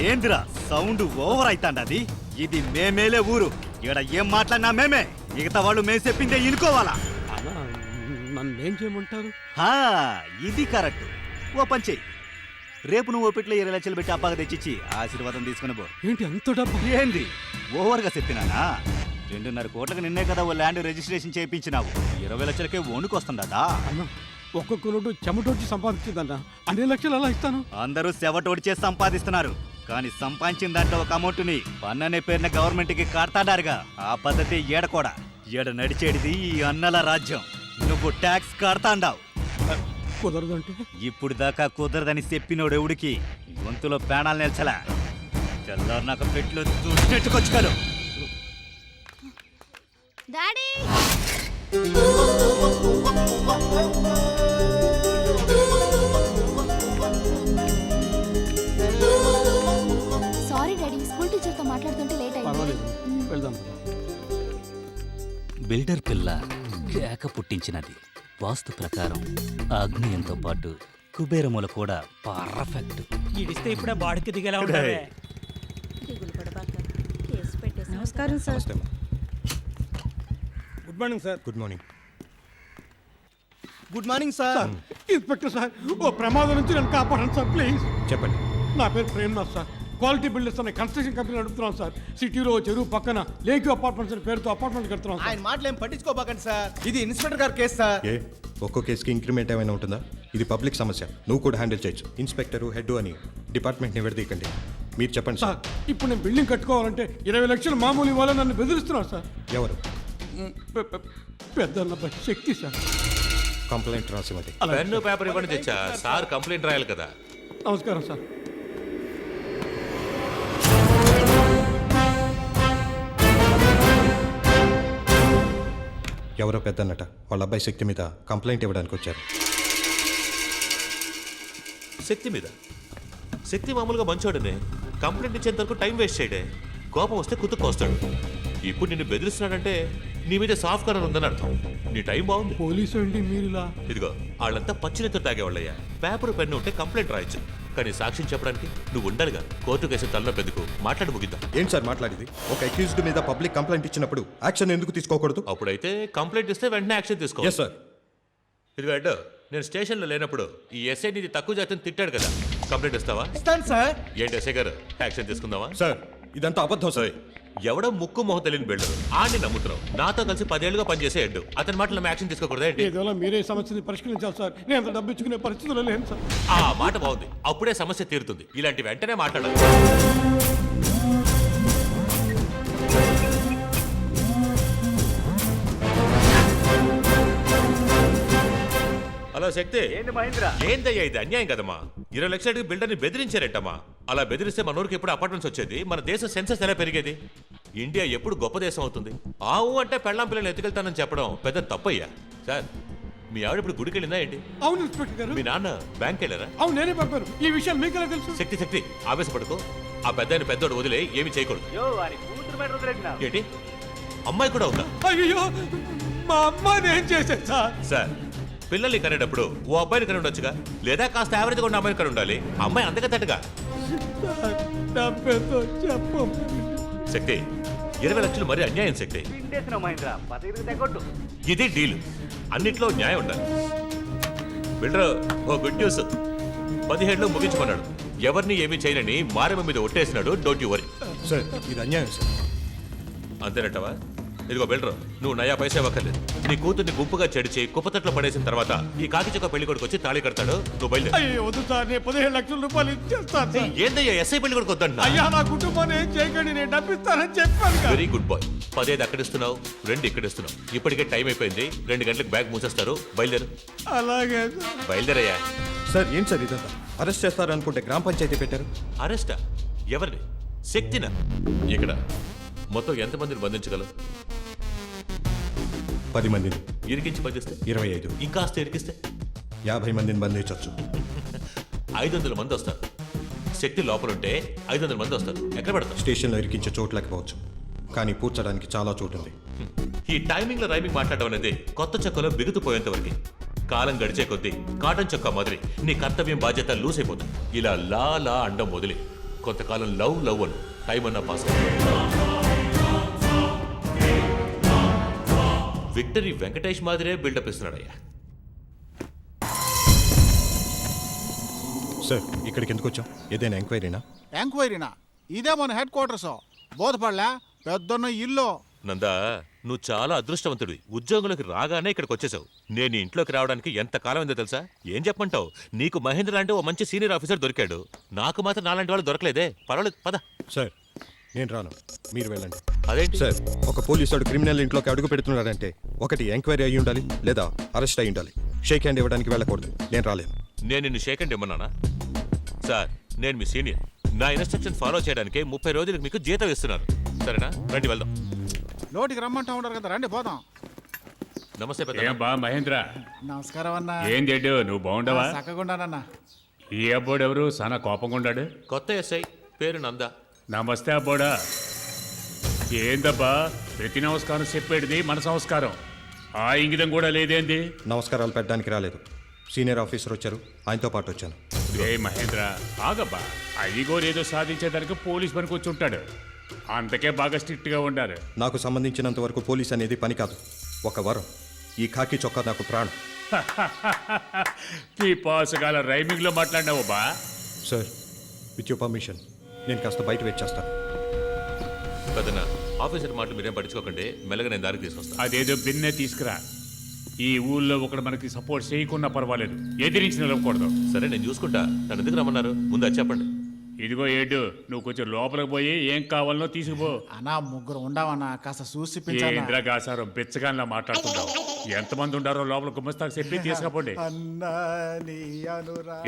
B: ఏంద్రా సౌండ్ ఓవర్ అవుతాండది? ఇది మేమేలే ఊరు, ఇక్కడ ఏం మాట్లాడినా మేమే, మిగతా వాళ్ళు మేము చెప్పిందే ఇనుకోవాలా.
A: నన్ను ఏం చేయమంటారు?
B: ఇది కరెక్ట్. ఓ పని చెయ్యి, రేపు నువ్వు ఓపిట్లో 20 లక్షలు పెట్టి అబ్బాగా తెచ్చిచ్చి ఆశీర్వాదం తీసుకుని పో.
A: ఏంటి అంత డబ్బు?
B: ఏంది ఓవర్గా చెప్పినానా? 2.5 కోట్లకు నిన్నే కదా ఓ ల్యాండ్ రిజిస్ట్రేషన్ చేయించినావు, 20 లక్షలకే ఓనుకొస్తుందా?
A: ఒక్కొక్కరు చెమటోడ్చి సంపాదించిందన్న, అన్ని లక్షలు ఎలా ఇస్తాను?
B: అందరూ చెవటోడ్చే సంపాదిస్తున్నారు, కానీ సంపాదించిన దాంట్లో ఒక అమౌంట్ని పన్ననే పేరున గవర్నమెంట్కి కడతాడారుగా. ఆ పద్ధతి ఏడకోడా, ఏడ నడిచేటిది ఈ అన్నల రాజ్యం. నువ్వు ట్యాక్స్ కడతాండావు.
A: కుదరదంటే?
B: ఇప్పుడు దాకా కుదరదని చెప్పినోడెవుడికి గొంతులో ప్రాణాలు నిల్చలా. తెల్లారు నాకు పెట్లు నెట్టుకొచ్చుకోరు.
M: డాడీ సారీ డాడీ, స్కూల్ టీచర్తో మాట్లాడుతుంటే లేట్ అయింది.
A: పర్వాలేదు, వెళ్దాం.
B: బిల్డర్ పిల్ల కేక పుట్టించినది. వాస్తు ప్రకారం ఆగ్నేయంతో పాటు కుబేరముల కూడా పర్ఫెక్ట్.
E: ఇడిస్తే ఇప్పుడే బాడికి దిగేలా ఉంటావే.
F: నమస్కారం sir.
A: Good morning sir.
O: Good morning.
K: Good morning sir.
A: Inspector sir, ఓ ప్రమాదం నుంచి నన్ను కాపాడండి సార్, ప్లీజ్.
O: చెప్పండి.
A: నా పేరు ప్రేమ్నాథ్ సార్, క్వాలిటీ బిల్డర్స్ అనే కన్స్ట్రక్షన్ కంపెనీ నడుపుతున్నాం సార్. సిటీలో చెరువు పక్కన లేక్ అపార్ట్మెంట్స్ అనే పేరుతో అపార్ట్మెంట్ కడుతున్నాం.
K: ఆయన మాటలు ఏం పట్టించుకోబాకండి సార్, ఇది ఇన్స్పెక్టర్ గారి కేసు సార్.
O: ఏ ఒక్కో కేసుకి ఇంక్రిమెంట్ ఏమైనా ఉంటుందా? ఇది పబ్లిక్ సమస్య, నువ్వు కూడా హ్యాండిల్ చేయొచ్చు. ఇన్స్పెక్టరు హెడ్ అని డిపార్ట్మెంట్ని విడదీయకండి. మీరు చెప్పండి
A: సార్. ఇప్పుడు నేను బిల్డింగ్ కట్టుకోవాలంటే 20 లక్షలు మామూలు ఇవ్వాలని నన్ను బెదిరిస్తున్నారు సార్.
O: ఎవరు?
A: పెద్దన్న శక్తి సార్.
O: కంప్లైంట్ రాసివ్వండి.
H: పెన్ను పేపర్ ఇవ్వండి తెచ్చా, సార్ కంప్లైంట్ రాయాలి కదా.
A: నమస్కారం సార్.
O: ఎవరో పెద్దన్నట వాళ్ళ అబ్బాయి శక్తి మీద కంప్లైంట్ ఇవ్వడానికి వచ్చారు.
H: శక్తి మీద? శక్తి మామూలుగా మంచోడనే, కంప్లైంట్ ఇచ్చేంత వరకు టైం వేస్ట్ చేయడే. కోపం వస్తే కుతుక్కొస్తాడు. ఇప్పుడు నిన్ను బెదిరిస్తున్నాడంటే నీ మీద సాఫ్ట్ కార్నర్ ఉందని అర్థం. నీ టైం బాగుంది.
A: పోలీసు అండి మీరులా?
H: ఇదిగో వాళ్ళంతా పచ్చినెత్తులు తాగేవాళ్ళయ్యా. పేపర్ పెన్ను ఉంటే కంప్లైంట్ రాయొచ్చు, కానీ సాక్ష్యం చెప్పడానికి నువ్వు ఉండాలిగా. కోర్టు కేసు తలలో పెద్దకు మాట్లాడి ముగిద్దాం.
O: ఏంటి సార్ మాట్లాడేది? ఒక అక్యూజ్డ్ మీద పబ్లిక్ కంప్లైంట్ ఇచ్చినప్పుడు యాక్షన్ ఎందుకు తీసుకోకూడదు?
H: అప్పుడైతే కంప్లైంట్ ఇస్తే వెంటనే యాక్షన్ తీసుకో.
O: సార్.
H: ఇదిగో అడ్డు, నేను స్టేషన్లో లేనప్పుడు ఈ ఎస్ఐ నీది తక్కువ జాతిని తిట్టాడు కదా, కంప్లైంట్ ఇస్తావా?
K: ఇస్తాను సార్.
H: ఏంటి ఎస్ఐ గారు, యాక్షన్ తీసుకుందామా?
O: సార్ ఇదంతా అబద్ధం సార్.
H: ఎవడో ముక్కు మొహం తెలియని బిల్డర్ ఆడిని నమ్ముతున్నావు. నాతో కలిసి 10 ఏళ్లుగా పనిచేసే హెడ్, అతని మాటలు యాక్షన్ తీసుకోకూడదా?
A: ఏదో మీరే సమస్యని పరిష్కరించాలి సార్. నేను అంత డబ్బు ఇచ్చుకునే పరిస్థితుల్లో లేను సార్.
H: ఆ మాట బాగుంది, అప్పుడే సమస్య తీరుతుంది. ఇలాంటి వెంటనే మాట్లాడాలి. హలో శక్తి. ఏందయ్యా ఇది అన్యాయం కదమ్మా. 20 లక్షలకి బిల్డర్ని బెదిరించారంటమ్మా. అలా బెదిరిస్తే మన ఊరికి ఎప్పుడు అపార్ట్మెంట్స్ వచ్చేది? మన దేశం సెన్సెస్ ఎలా పెరిగేది? ఇండియా ఎప్పుడు గొప్ప దేశం అవుతుంది? ఆవు అంటే పెళ్ళాం పిల్లలు ఎత్తుకెళ్తానని చెప్పడం పెద్ద తప్పయ్యా. సార్, మీ ఆవిడ ఇప్పుడు గుడికి వెళ్ళిందా ఏంటి?
A: అవును ఇన్స్పెక్టర్ గారు.
H: మీ నాన్న బ్యాంక్ వెళ్ళారా?
A: అవును, నేనే పంపారు. ఈ విషయం మీకు ఎలా తెలుసు?
H: శక్తి ఆవేశపడుకో. ఆ పెద్దోడు వదిలే ఏమి చేయకూడదు. ఏంటి, అమ్మాయి కూడా ఉందా?
A: అయ్యో, మా అమ్మాయిని ఏం చేశారు సార్?
H: సార్, పిల్లల్ని కనేటప్పుడు ఓ అబ్బాయిని కని ఉండొచ్చుగా, లేదా కాస్త యావరేజ్గా ఉన్న అమ్మాయిని కని ఉండాలి. అమ్మాయి అంతగా తట్టుగా. శక్తి 20 లక్షలు మరీ అన్యాయం శక్తి. ఇది డీలు, అన్నిట్లో న్యాయం ఉండాలి. బిల్డర్ ఓ గుడ్ న్యూస్, 17లో ముగించుకున్నాడు. ఎవరిని ఏమీ చేయనని మారమ్మ మీద ఒట్టేసినాడు. Don't you worry.
O: సార్ ఇది అన్యాయం సార్.
H: అంతేనట్టవా? ఇదిగో బిల్డర్, నువ్వు నయా పైసా ఇవ్వక్కర్లేదు. నీ కూతుర్ని గుంపుగా చెడిచి కుప్పతట్లో పడేసిన తర్వాత ఈ కాకి చొక్క పెళ్లి కొడుకు వచ్చి తాళి కడతాడు. నువ్వు బయలుదేరు.
A: అయ్యో వద్దు సార్, నేను 17 లక్షల రూపాయలు ఇచ్చేస్తాను సార్.
H: ఏందయ్యా ఎస్ఐ పెళ్లి కొడుకు వద్దంటున్నా?
A: అయ్యా నా కుటుంబాన్ని ఏం చేయకండి, నేను డబ్బిస్తానని చెప్పాను కదా.
H: Very good boy. 15 అక్కడిస్తున్నావు, 2 ఇక్కడిస్తున్నావు. ఇప్పటికే టైం అయిపోయింది. 2 గంటలకు బ్యాగ్ మూసేస్తారు. బయలుదేరు.
A: అలాగే సార్.
H: బయలుదేరయ్యా.
O: సార్ ఏంటి సార్ ఇదంతా? అరెస్ట్ చేస్తారనుకుంటే గ్రామ పంచాయతీ పెట్టారు.
H: అరెస్టా? ఎవరిని? శక్తినా? ఇక్కడ మొత్తం ఎంతమందిని బంధించగలవు?
O: 10 మందిని.
H: ఇరికించి బంధిస్తే
O: 25.
H: ఇంకాస్త ఇరికిస్తే
O: 50 మందిని బంధించవచ్చు.
H: 500 మంది వస్తారు. శక్తి లోపలుంటే 500 మంది వస్తారు. ఎక్కడ పెడతారు?
O: స్టేషన్లో ఇరికించే చోట్లేకపోవచ్చు, కానీ పూడ్చడానికి చాలా చోటు ఉంది.
H: ఈ టైమింగ్ లో రైమింగ్ మాట్లాడడం అనేది కొత్త చొక్కలో బిగుతుపోయేంత వరకు. కాలం గడిచే కొద్దీ కాటన్ చొక్కా మొదలి నీ కర్తవ్యం బాధ్యత లూస్ అయిపోతుంది. ఇలా లా అండం మొదలి కొంతకాలం లవ్ అను టైం అన్నా పాస్. విక్టరీ వెంకటేష్ మాదిరే బిల్డప్ ఇస్తున్నాడయ్యా.
O: సార్ ఇక్కడికి ఎందుకు వచ్చాం? ఏదైనా ఎంక్వైరీనా?
D: ఎంక్వైరీనా? ఇదే మన హెడ్ క్వార్టర్స్. బోధపడలే పెద్దన్న ఇల్లు.
H: నందా, నువ్వు చాలా అదృష్టవంతుడివి. ఉద్యోగులకు రాగానే ఇక్కడికి వచ్చేసావు. నేను ఇంట్లోకి రావడానికి ఎంత కాలం అయిందో తెలుసా? ఏం చెప్పమంటావు? నీకు మహేంద్ర లాంటి ఓ మంచి సీనియర్ ఆఫీసర్ దొరికాడు. నాకు మాత్రం నాలాంటి వాళ్ళు దొరకలేదే. పర్వాలేదు, పద.
O: సార్ నేను రాను, మీరు వెళ్ళండి.
H: అదేంటి
O: సార్, ఒక పోలీసుడు క్రిమినల్ ఇంట్లోకి అడుగు పెడుతున్నాడంటే ఒకటి ఎంక్వైరీ అయ్యి ఉండాలి, లేదా అరెస్ట్ అయ్యి ఉండాలి. షేక్ హ్యాండ్ ఇవ్వడానికి వెళ్ళకూడదు. నేను రాలేను.
H: నేను నిన్ను షేక్ హ్యాండ్ ఇమ్మన్నానా? సార్, నేను మీ సీనియర్. నా ఇన్స్ట్రక్షన్ ఫాలో చేయడానికి 30 రోజులకు మీకు జీతం ఇస్తున్నారు. సరేనా? రండి వెళ్దాం.
D: లోటికి రమ్మంటా ఉంటారు కదా, రండి పోదాం.
H: నమస్తే పెద్ద.
G: ఏం బా మహేంద్ర?
D: నమస్కారం అన్న.
G: ఏం చెడ్డు, నువ్వు బాగుండవా?
D: చక్కగుండానన్నా.
G: ఈ అబ్బోడు ఎవరు చాలా కోపంగా ఉన్నాడు?
H: కొత్త ఎస్ఐ, పేరు నందా.
G: నమస్తే అబ్బోడా. ఏందబ్బా ప్రతి నమస్కారం చెప్పేటిది మన సంస్కారం, ఆ ఇంగితం కూడా లేదేంది?
O: నమస్కారాలు పెట్టడానికి రాలేదు. సీనియర్ ఆఫీసర్ వచ్చారు, ఆయనతో పాటు వచ్చాను.
G: ఏ మహేంద్ర ఆగబ్బా, అదిగోరేదో సాధించేదానికి పోలీస్ పనికి వచ్చి ఉంటాడు. అంతకే బాగా స్ట్రిక్ట్ గా ఉండారు.
O: నాకు సంబంధించినంత వరకు పోలీస్ అనేది పని కాదు, ఒక వరం. ఈ ఖాకీ చొక్కా నాకు ప్రాణం.
G: ఈ పాసుగాల రైమింగ్ లో మాట్లాడినావు బా.
O: సార్ విత్ యువర్ పర్మిషన్ నేను కాస్త బయట వెయిట్ చేస్తాను.
H: పెద్దనా, ఆఫీసర్ మాటలు మీరేం పట్టించుకోకండి. మెల్లగా నేను దారికి తీసుకొస్తాను.
G: అదేదో బిన్నే తీసుకురా. ఈ ఊళ్ళో ఒకడు మనకి సపోర్ట్ చేయకున్నా పర్వాలేదు, ఎదిరించి నిలవకూడదు.
H: సరే, నేను చూసుకుంటా. నన్ను ఎందుకు రమ్మన్నారు? ముందు అది చెప్పండి.
G: ఇదిగో ఏడు, నువ్వు కొంచెం లోపలికి పోయి ఏం కావాలనో తీసుకుపో.
D: అన్నా ముగ్గురు ఉండవన్నా, కాస్త చూసి
G: ఇంద్రగాసారం బెచ్చగానిలా మాట్లాడుతుంటావు. ఎంతమంది ఉండారో లోపల గుమ్మస్తాకు చెప్పి తీసుకపోండి.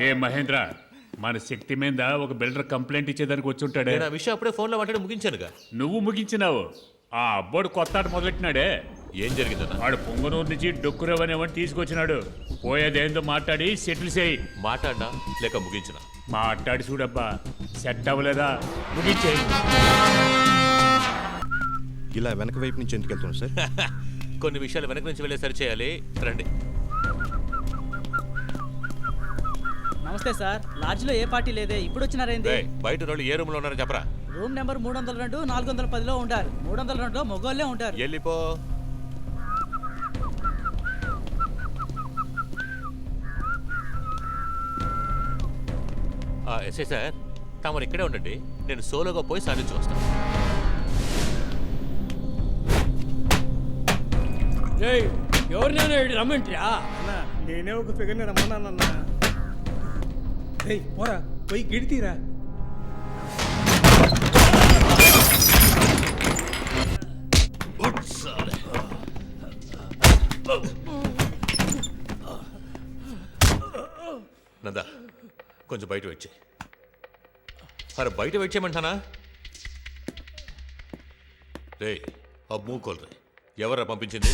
G: ఏ మహేంద్ర, మన శక్తి మీద ఒక బిల్డర్ కంప్లైంట్ ఇచ్చేదానికి వచ్చి ఉంటాడే.
H: నేను ఆ విషయం అప్పుడే ఫోన్లో మాట్లాడి ముగించానుగా.
G: నువ్వు ముగించినావు. ఆ అబ్బోడు కొత్త ఆట మొదలెట్టినాడే.
H: ఏం జరిగిందన్న?
G: వాడు పొంగనూరు నుంచి డొక్కురవనేవాడిని తీసుకొచ్చినాడు. పోయేదేందో మాట్లాడి సెటిల్ చేయి.
H: మాట్లాడినా లేక ముగించినా?
G: మాట్లాడి చూడబ్బా, సెట్ అవ్వలేదా ముగించేయి.
O: ఇలా వెనక వైపు నుంచి ఎందుకు వెళ్తున్నాం సార్?
H: కొన్ని విషయాలు వెనక నుంచి వెళ్ళే సరి చేయాలి. రండి.
I: నమస్తే సార్, లాడ్జ్లో ఏ పార్టీ లేదే, ఇప్పుడు వచ్చినారేంది?
H: బయట రోజు ఏ రూమ్ లో ఉన్నారో చెప్పరా?
I: రూమ్ నెంబర్ 302 410లో ఉంటారు. 302లో మొగోళ్ళే ఉంటారు.
H: వెళ్ళిపో. ఎస్ఐ సార్, తమరు ఇక్కడే ఉండండి. నేను సోలోగా పోయి సాధించి వస్తాను.
C: ఎవరినైనా రమ్మంటిరా?
A: నేనే ఒక ఫిగర్ని రమ్మన్నానన్నా. పోరా పోయి గిడితీరా.
H: నందా, కొంచెం బయట వెయిట్ చేయి. అరే బయట వెయిట్ చేయమంటానా? రే ఆ మూకోలు రే, ఎవరా పంపించింది?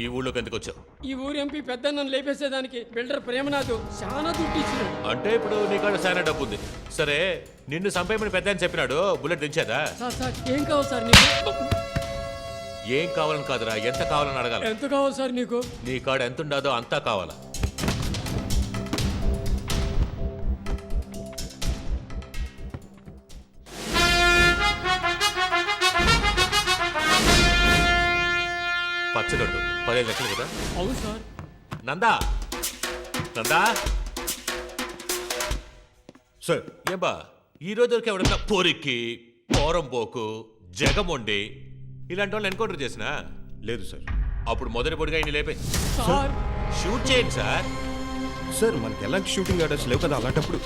H: ఈ ఊళ్ళోకి ఎందుకు వచ్చావు?
C: ఈ ఊరు ఎంపీ పెద్దన్నను లేపేసేదానికి బిల్డర్ ప్రేమనాథ్ చాలా దుడ్డు ఇచ్చినాడు.
H: అంటే ఇప్పుడు నీకాడ చాలా డబ్బు ఉంది. సరే, నిన్ను సంపేమని పెద్ద అని చెప్పినాడు. బుల్లెట్ దించేదా?
C: సార్ ఏం కావాలి సార్ నీకు?
H: ఏం కావాలని కాదురా, ఎంత కావాలని అడగాలి.
C: ఎంత కావాలి సార్ మీకు?
H: నీ కాడ ఎంత ఉండదో అంతా కావాలా. పచ్చగడ్డు 15 లక్షలు కదా?
C: అవును సార్.
H: నందా నందా
O: సార్
H: ఏం బా ఈ రోజు వరకు ఎవడన్నా పొరికి పోరంపోకు జగమొండి ఇలాంటి వాళ్ళు ఎన్కౌంటర్ చేసినా?
O: లేదు సార్.
H: అప్పుడు మొదటి పొడిగా ఇన్ని లేపే
C: సార్
H: షూట్ చేయండి సార్.
O: సార్ మనకి ఎలాంటి షూటింగ్ ఆర్డర్స్ లేవు కదా, అలాంటప్పుడు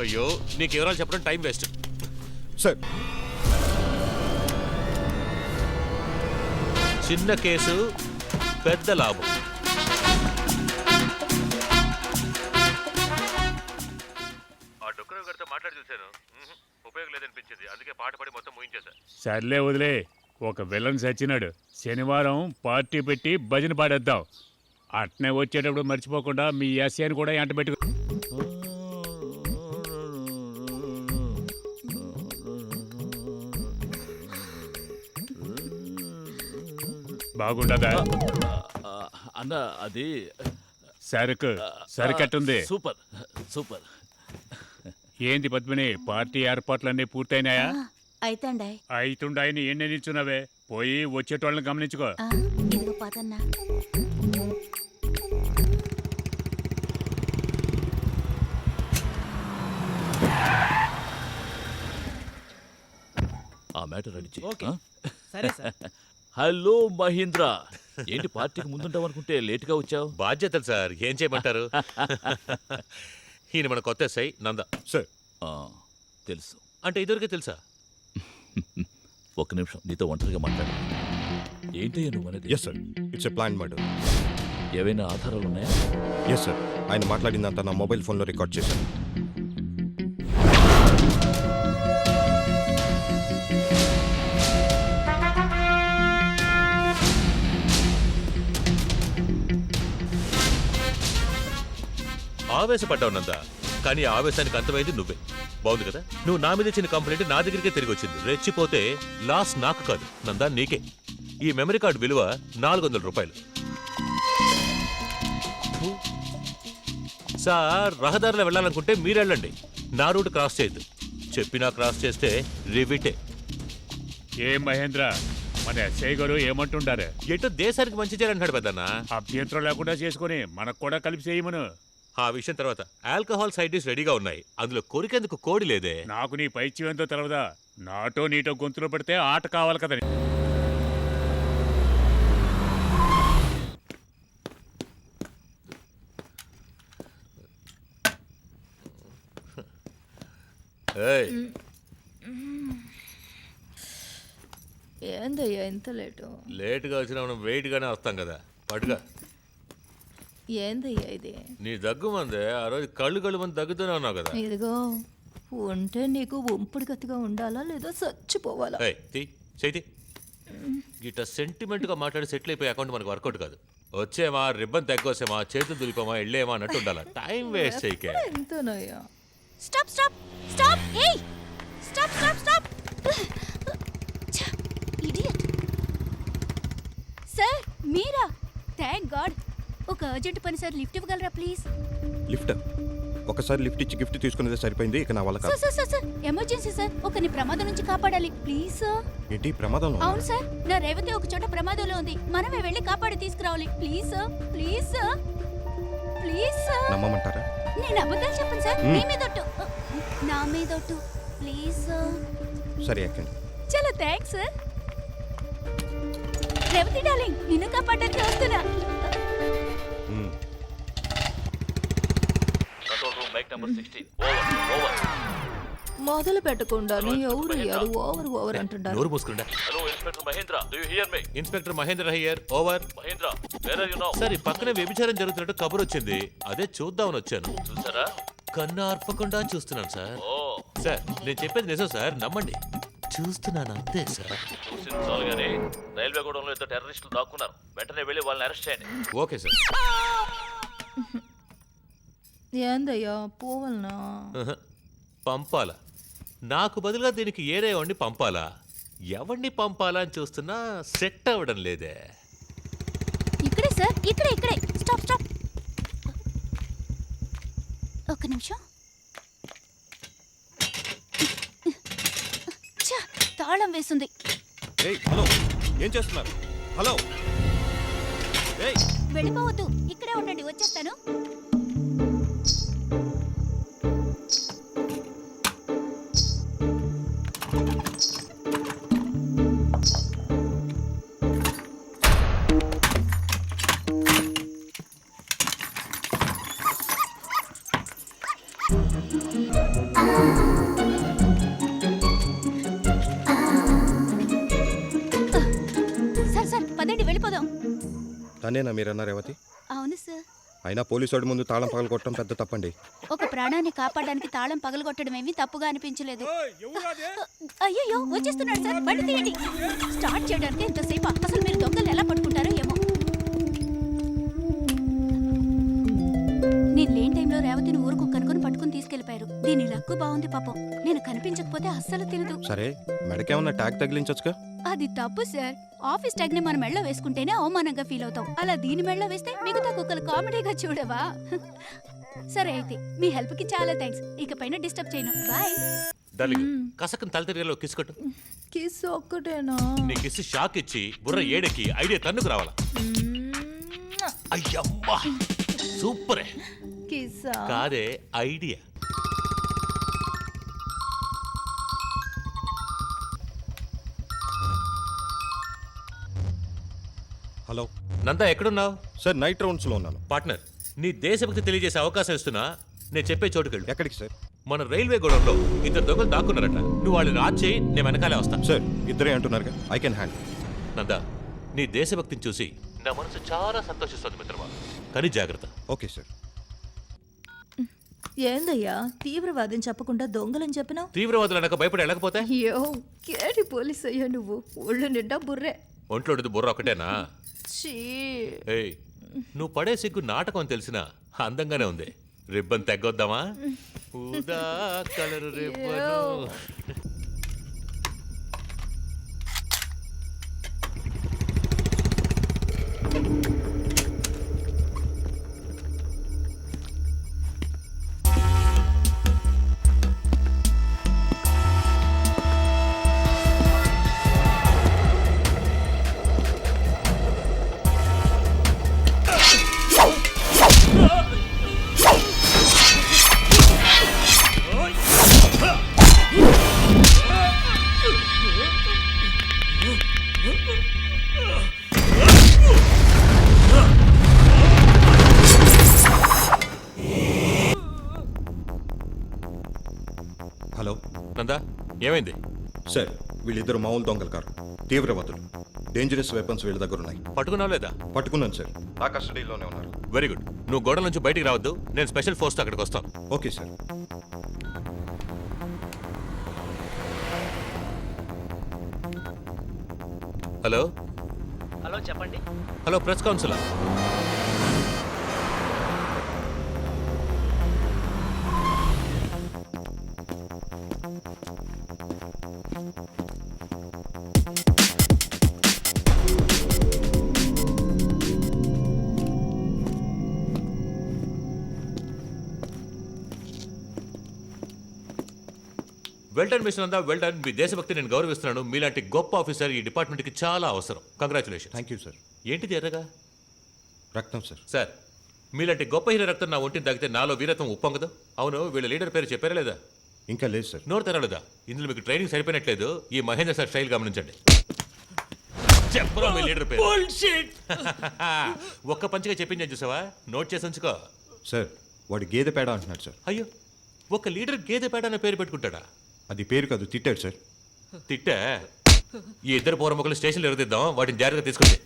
H: అయ్యో నీకు వివరాలు చెప్పడం టైం వేస్ట్.
O: సార్
H: చిన్న కేసు పెద్ద లాభం. ఆ డొక్కర గారితో మాట్లాడి చూశాను, ఉపయోగం లేదనిపించింది. అందుకే పాట పాడి మొత్తం ముగించేశా.
G: సర్లే వదిలే, ఒక విలన్ సచ్చినాడు. శనివారం పార్టీ పెట్టి భజన పాడేద్దాం. అట్నే వచ్చేటప్పుడు మర్చిపోకుండా మీ ఎస్ఐని కూడా ఎంట పెట్టుకో. బాగుండదా
P: అన్న? అది
G: సరుకట్టుంది.
P: Super super.
G: ఏంది పద్మిని, పార్టీ ఏర్పాట్లన్నీ పూర్తయినాయా?
M: అయితండాయ్.
G: అయితుండాయని ఎన్ని నిల్చున్నావే? పోయి వచ్చేటోళ్ళని గమనించుకో.
M: ఇదిగో పదన్నా.
P: ఆ మ్యాటర్ రెడీ చెయ్యి.
I: ఓకే. సరే సార్.
P: హలో మహేంద్ర, ఏంటి పార్టీకి ముందుంటావు అనుకుంటే లేట్గా వచ్చావు?
H: బాధ్యతలు సార్, ఏం చేయమంటారు? ఈయన మన కొత్త ఎస్ఐ నంద.
O: సార్
P: తెలుసు.
H: అంటే ఇదివరకే తెలుసా?
P: ఒక్క నిమిషం నీతో ఒంటరిగా మాట్లాడు. ఏంటయ్యా నువ్వు అనేది?
O: Yes sir, it's a plan murder.
P: ఏవైనా ఆధారాలు ఉన్నాయా?
O: ఎస్ సార్, ఆయన మాట్లాడిందంతా నా మొబైల్ ఫోన్లో రికార్డ్ చేశాను.
H: ఆవేశపడ్డావు నందా, కానీ ఆవేశానికి అంతమైంది నువ్వే. బాగుంది కదా? నువ్వు నా మీద ఇచ్చిన కంప్లైంట్ నా దగ్గరికే తిరిగి వచ్చింది. రెచ్చిపోతే లాస్ నాకు కాదు నందా, నీకే. ఈ మెమరీ కార్డు విలువ 400 రూపాయలు. సార్, రహదారిలో వెళ్ళాలనుకుంటే మీరు వెళ్ళండి, నా రూట్ క్రాస్ చేయొద్దు. చెప్పినా క్రాస్ చేస్తే రివిటే.
G: ఏం మహేంద్ర, మన ఎస్ఐ గారు ఏమంటుండారు?
H: ఎటు దేశానికి మంచి చేయాలంటున్నాడు పెద్దన్న.
G: అభ్యంతరం లేకుండా చేసుకుని మనకు కూడా కలిపి చేయమను.
H: ఆ విషయం తర్వాత. ఆల్కహాల్ సైడ్స్ రెడీగా ఉన్నాయి, అందులో కొరికేందుకు కోడి లేదే.
G: నాకు నీ పైచ్యం ఎంతో తెలవదా? నాటో నీటో గొంతులో పెడితే ఆట కావాలి కదని.
F: ఏందయ్యా ఇంత లేటు?
H: లేటుగా వచ్చినా మనం వెయిట్గానే వస్తాం కదా. పట్టుగా.
F: ఏందయ్యా ఇది?
H: నీ దగ్గు మందే ఆ రోజు కళ్ళు మంది దగ్గుతూనే ఉన్నావు కదా.
F: ఇదిగో ఉంటే నీకు ఉంపుడు గతిగా ఉండాలా లేదా చచ్చిపోవాలా?
H: చేతి గిట్ట సెంటిమెంట్గా మాట్లాడి సెటిల్ అయిపోయి అకౌంట్ మనకు వర్కౌట్ కాదు. వచ్చేమా రిబ్బన్ తగ్గోసేమా చేతులు దులిపోమా వెళ్ళేమా అన్నట్టు ఉండాలా. టైం వేస్ట్ చేయకే.
F: ఎంతనయ్యా?
M: Stop stop stop. ఏయ్ stop stop stop. Idiot. Sir మీరా? Thank God. ఒక అర్జెంట్ పని సార్, లిఫ్ట్ ఇవ్వగలరా ప్లీజ్?
O: లిఫ్ట్? ఒకసారి లిఫ్ట్ ఇచ్చి గిఫ్ట్ తీసుకునేదే సరిపోయింది, ఇక నా వల్ల కాదు.
M: Sir sir sir emergency sir, ఒకరిని ప్రమాదం నుంచి కాపాడాలి ప్లీజ్ సార్.
O: ఏంటి ప్రమాదం?
M: అవును సార్, నా రేవతి ఒక చోట ప్రమాదంలో ఉంది, మనమే వెళ్ళి కాపాడి తీసుకురావాలి please sir. Please sir, please sir.
O: నమ్మమంటారా?
M: నేను అబద్ధాలు చెప్పను సార్, మీ మీదొట్టు, నా మీదొట్టు ప్లీజ్ సార్.
O: సరే ఎక్కండి.
M: చాలా థ్యాంక్స్ సార్. రేవతి డార్లింగ్, నిన్ను కాపాడడానికి వస్తున్నా.
F: మొదలు పెట్టకుండానే ఎవరు ఓవర్ ఓవర్ అంటున్నారు.
H: నోరు మూసుకుంటా.
P: Hello inspector Mahendra, do you hear me?
H: Inspector Mahendra here. Over.
P: Mahendra, where are you now?
H: సరే, పక్కనే వ్యభిచారం జరుగుతున్నట్టు కబుర్ వచ్చింది, అదే చూద్దామని వచ్చాను.
P: చూసారా?
H: కన్ను ఆర్పకుండా చూస్తున్నాను సార్. సార్, నేను చెప్పేది నిజం సార్, నమ్మండి. చూస్తున్నాను అంతే సార్.
P: చూసింది చాలుగానే. రైల్వే గూడెంలో ఇద్దరు టెర్రరిస్టులు దాక్కున్నారు, వెంటనే వెళ్ళి వాళ్ళని అరెస్ట్ చేయండి.
H: Okay sir.
Q: ఏందయ్యా పోవలనా?
H: పంపాలా? నాకు బదులుగా దీనికి ఏరే వాడిని పంపాలా? ఎవరిని పంపాలా అని చూస్తున్నా సెట్ అవ్వడం లేదే.
M: ఇక్కడే సార్, ఇక్కడే. స్టాప్. ఒక్క నిమిషం. ఛ, తాళం వేసింది.
O: హలో, ఏం చేస్తున్నారు? హలో,
M: వెళ్ళిపోవద్దు, ఇక్కడే ఉండండి, వచ్చేస్తాను. సార్ పదండి, వెళ్ళిపోదాం.
O: తనేనా మీరన్నా రేవతి?
M: అవును సార్.
O: అయినా పోలీసు ముందు తాళం పగలు కొట్టడం పెద్ద తప్పండి.
M: ఒక ప్రాణాన్ని కాపాడడానికి తాళం పగలగొట్టడం ఏమీ తప్పుగా అనిపించలేదు. అయ్యో, వచ్చేస్తున్నాడు సార్, బండి తీయండి. స్టార్ట్ చేయడానికి ఎంతసేపు? అసలు మీరు దొంగలు ఎలా పట్టుకుంటారో ఏమో. నేను లేని టైంలో రేవతిని ఊరుకు కనుకొని పట్టుకుని తీసుకెళ్లిపోయారు. దీని లక్కు బాగుంది పాపం. నేను కనిపించకపోతే అస్సలు తినదు.
O: సరే, మెడకేమన్నా ట్యాగ్ తగిలించొచ్చుగా?
M: అది తప్పు సార్. ఆఫీస్ ట్యాగ్ ని మన మెళ్ళ వేసుకుంటేనే అవమానంగా ఫీల్ అవుతాం. అలా దీని మెళ్ళ వేస్తే మిగతా కుక్కలు కామెడీగా చూడవా? సరే అయితే, మీ హెల్ప్ కి చాలా థ్యాంక్స్. ఇకపైన డిస్టర్బ్ చేయను. బాయ్.
H: డార్లింగ్, కసకన్ తలతిరిగలో కిసుకొట్టు.
Q: కిస్ ఒక్కటేనా?
H: నీ కిసు షాక్ ఇచ్చి బుర్ర ఏడకి ఐడియా తన్నుకు రావాలా? అయ్యమ్మా, సూపరే.
Q: కిస్సా?
H: కాదే, ఐడియా.
O: హలో
H: నందా, ఎక్కడున్నావు?
O: సార్, నైట్ రౌండ్స్లో ఉన్నాను.
H: పార్ట్నర్, నీ దేశభక్తి తెలియజేసే అవకాశం ఇస్తున్నా. నేను చెప్పే చోటుకెళ్ళు.
O: ఎక్కడికి సార్?
H: మన రైల్వే గోడంలో ఇద్దరు దొంగలు దాక్కున్నారట. నువ్వు వాళ్ళని రాజ్ చేయి, నేను వెనకాలే వస్తా.
O: సార్, ఇద్దరే అంటున్నారుగా, ఐ కెన్ హ్యాండిల్.
H: నందా, నీ దేశభక్తిని చూసి నా మనసు చాలా సంతోషిస్తుంది మిత్రమా. కానీ జాగ్రత్త.
O: Okay sir.
Q: ఏందయ్యా తీవ్రవాదం చెప్పకుండా దొంగలని చెప్పినావు?
H: తీవ్రవాదులు అనక భయపడి వెళ్ళకపోతే?
Q: అయ్యో, కేటి పోలీస్ అయ్యా నువ్వు. ఒళ్ళు నిండా బుర్రే.
H: ఒంట్లో బుర్ర ఒకటేనా?
Q: ఛీ.
H: ఏయ్, నువ్వు పడే సిగ్గు నాటకం అని తెలిసినా అందంగానే ఉంది. రిబ్బన్ తెగ్గొద్దామా? ఊదా కలర్ రిబ్బను.
O: హలో
H: నందా, ఏమైంది?
O: సార్, వీళ్ళిద్దరు మామూలు దొంగలు కారు, తీవ్రవాదులు. డేంజరస్ వెపన్స్ వీళ్ళ దగ్గర ఉన్నాయి.
H: పట్టుకున్నావు లేదా?
O: పట్టుకున్నాను సార్, నా కస్టడీలోనే ఉన్నారు.
H: Very good. నువ్వు గోడ నుంచి బయటికి రావద్దు. నేను స్పెషల్ ఫోర్స్తో అక్కడికి వస్తాను.
O: Okay sir.
H: హలో
I: హలో, చెప్పండి.
H: Hello, press councillor. Well done mission అందా, వెల్డన్. మీ దేశభక్తి నేను గౌరవిస్తున్నాను. మీలాంటి గొప్ప ఆఫీసర్ ఈ డిపార్ట్మెంట్కి చాలా అవసరం. కంగ్రాచులేషన్.
O: Thank you sir.
H: ఏంటిది ఎర్రగా?
O: రక్తం సార్.
H: సార్, మీలాంటి గొప్ప హీరో రక్తం నా ఒంటిని తాగితే నాలో వీరత్వం ఉప్పొంగదు. అవును, వీళ్ళ లీడర్ పేరు చెప్పారా లేదా?
O: ఇంకా లేదు సార్.
H: నోరు తెరవలేదా? ఇందులో మీకు ట్రైనింగ్ సరిపోయినట్లేదు. ఈ మహేంద్ర సార్ స్టైల్ గమనించండి. చెప్పరా మీ లీడర్ పేరు? ఒక్క పంచిగా చెప్పింది చూసావా? నోట్ చేసి ఉంచుకో.
O: సార్, వాడు గేదె పేడ అంటున్నాడు సార్.
H: అయ్యో, ఒక లీడర్ గేదె పేడ అనే పేరు పెట్టుకుంటాడా?
O: అది పేరు కాదు, తిట్టాడు సార్.
H: తిట్టా? ఈ ఇద్దరు పూర్వముఖలు స్టేషన్లో ఎరుగుదిద్దాం. వాటిని జాగ్రత్తగా తీసుకుంటే.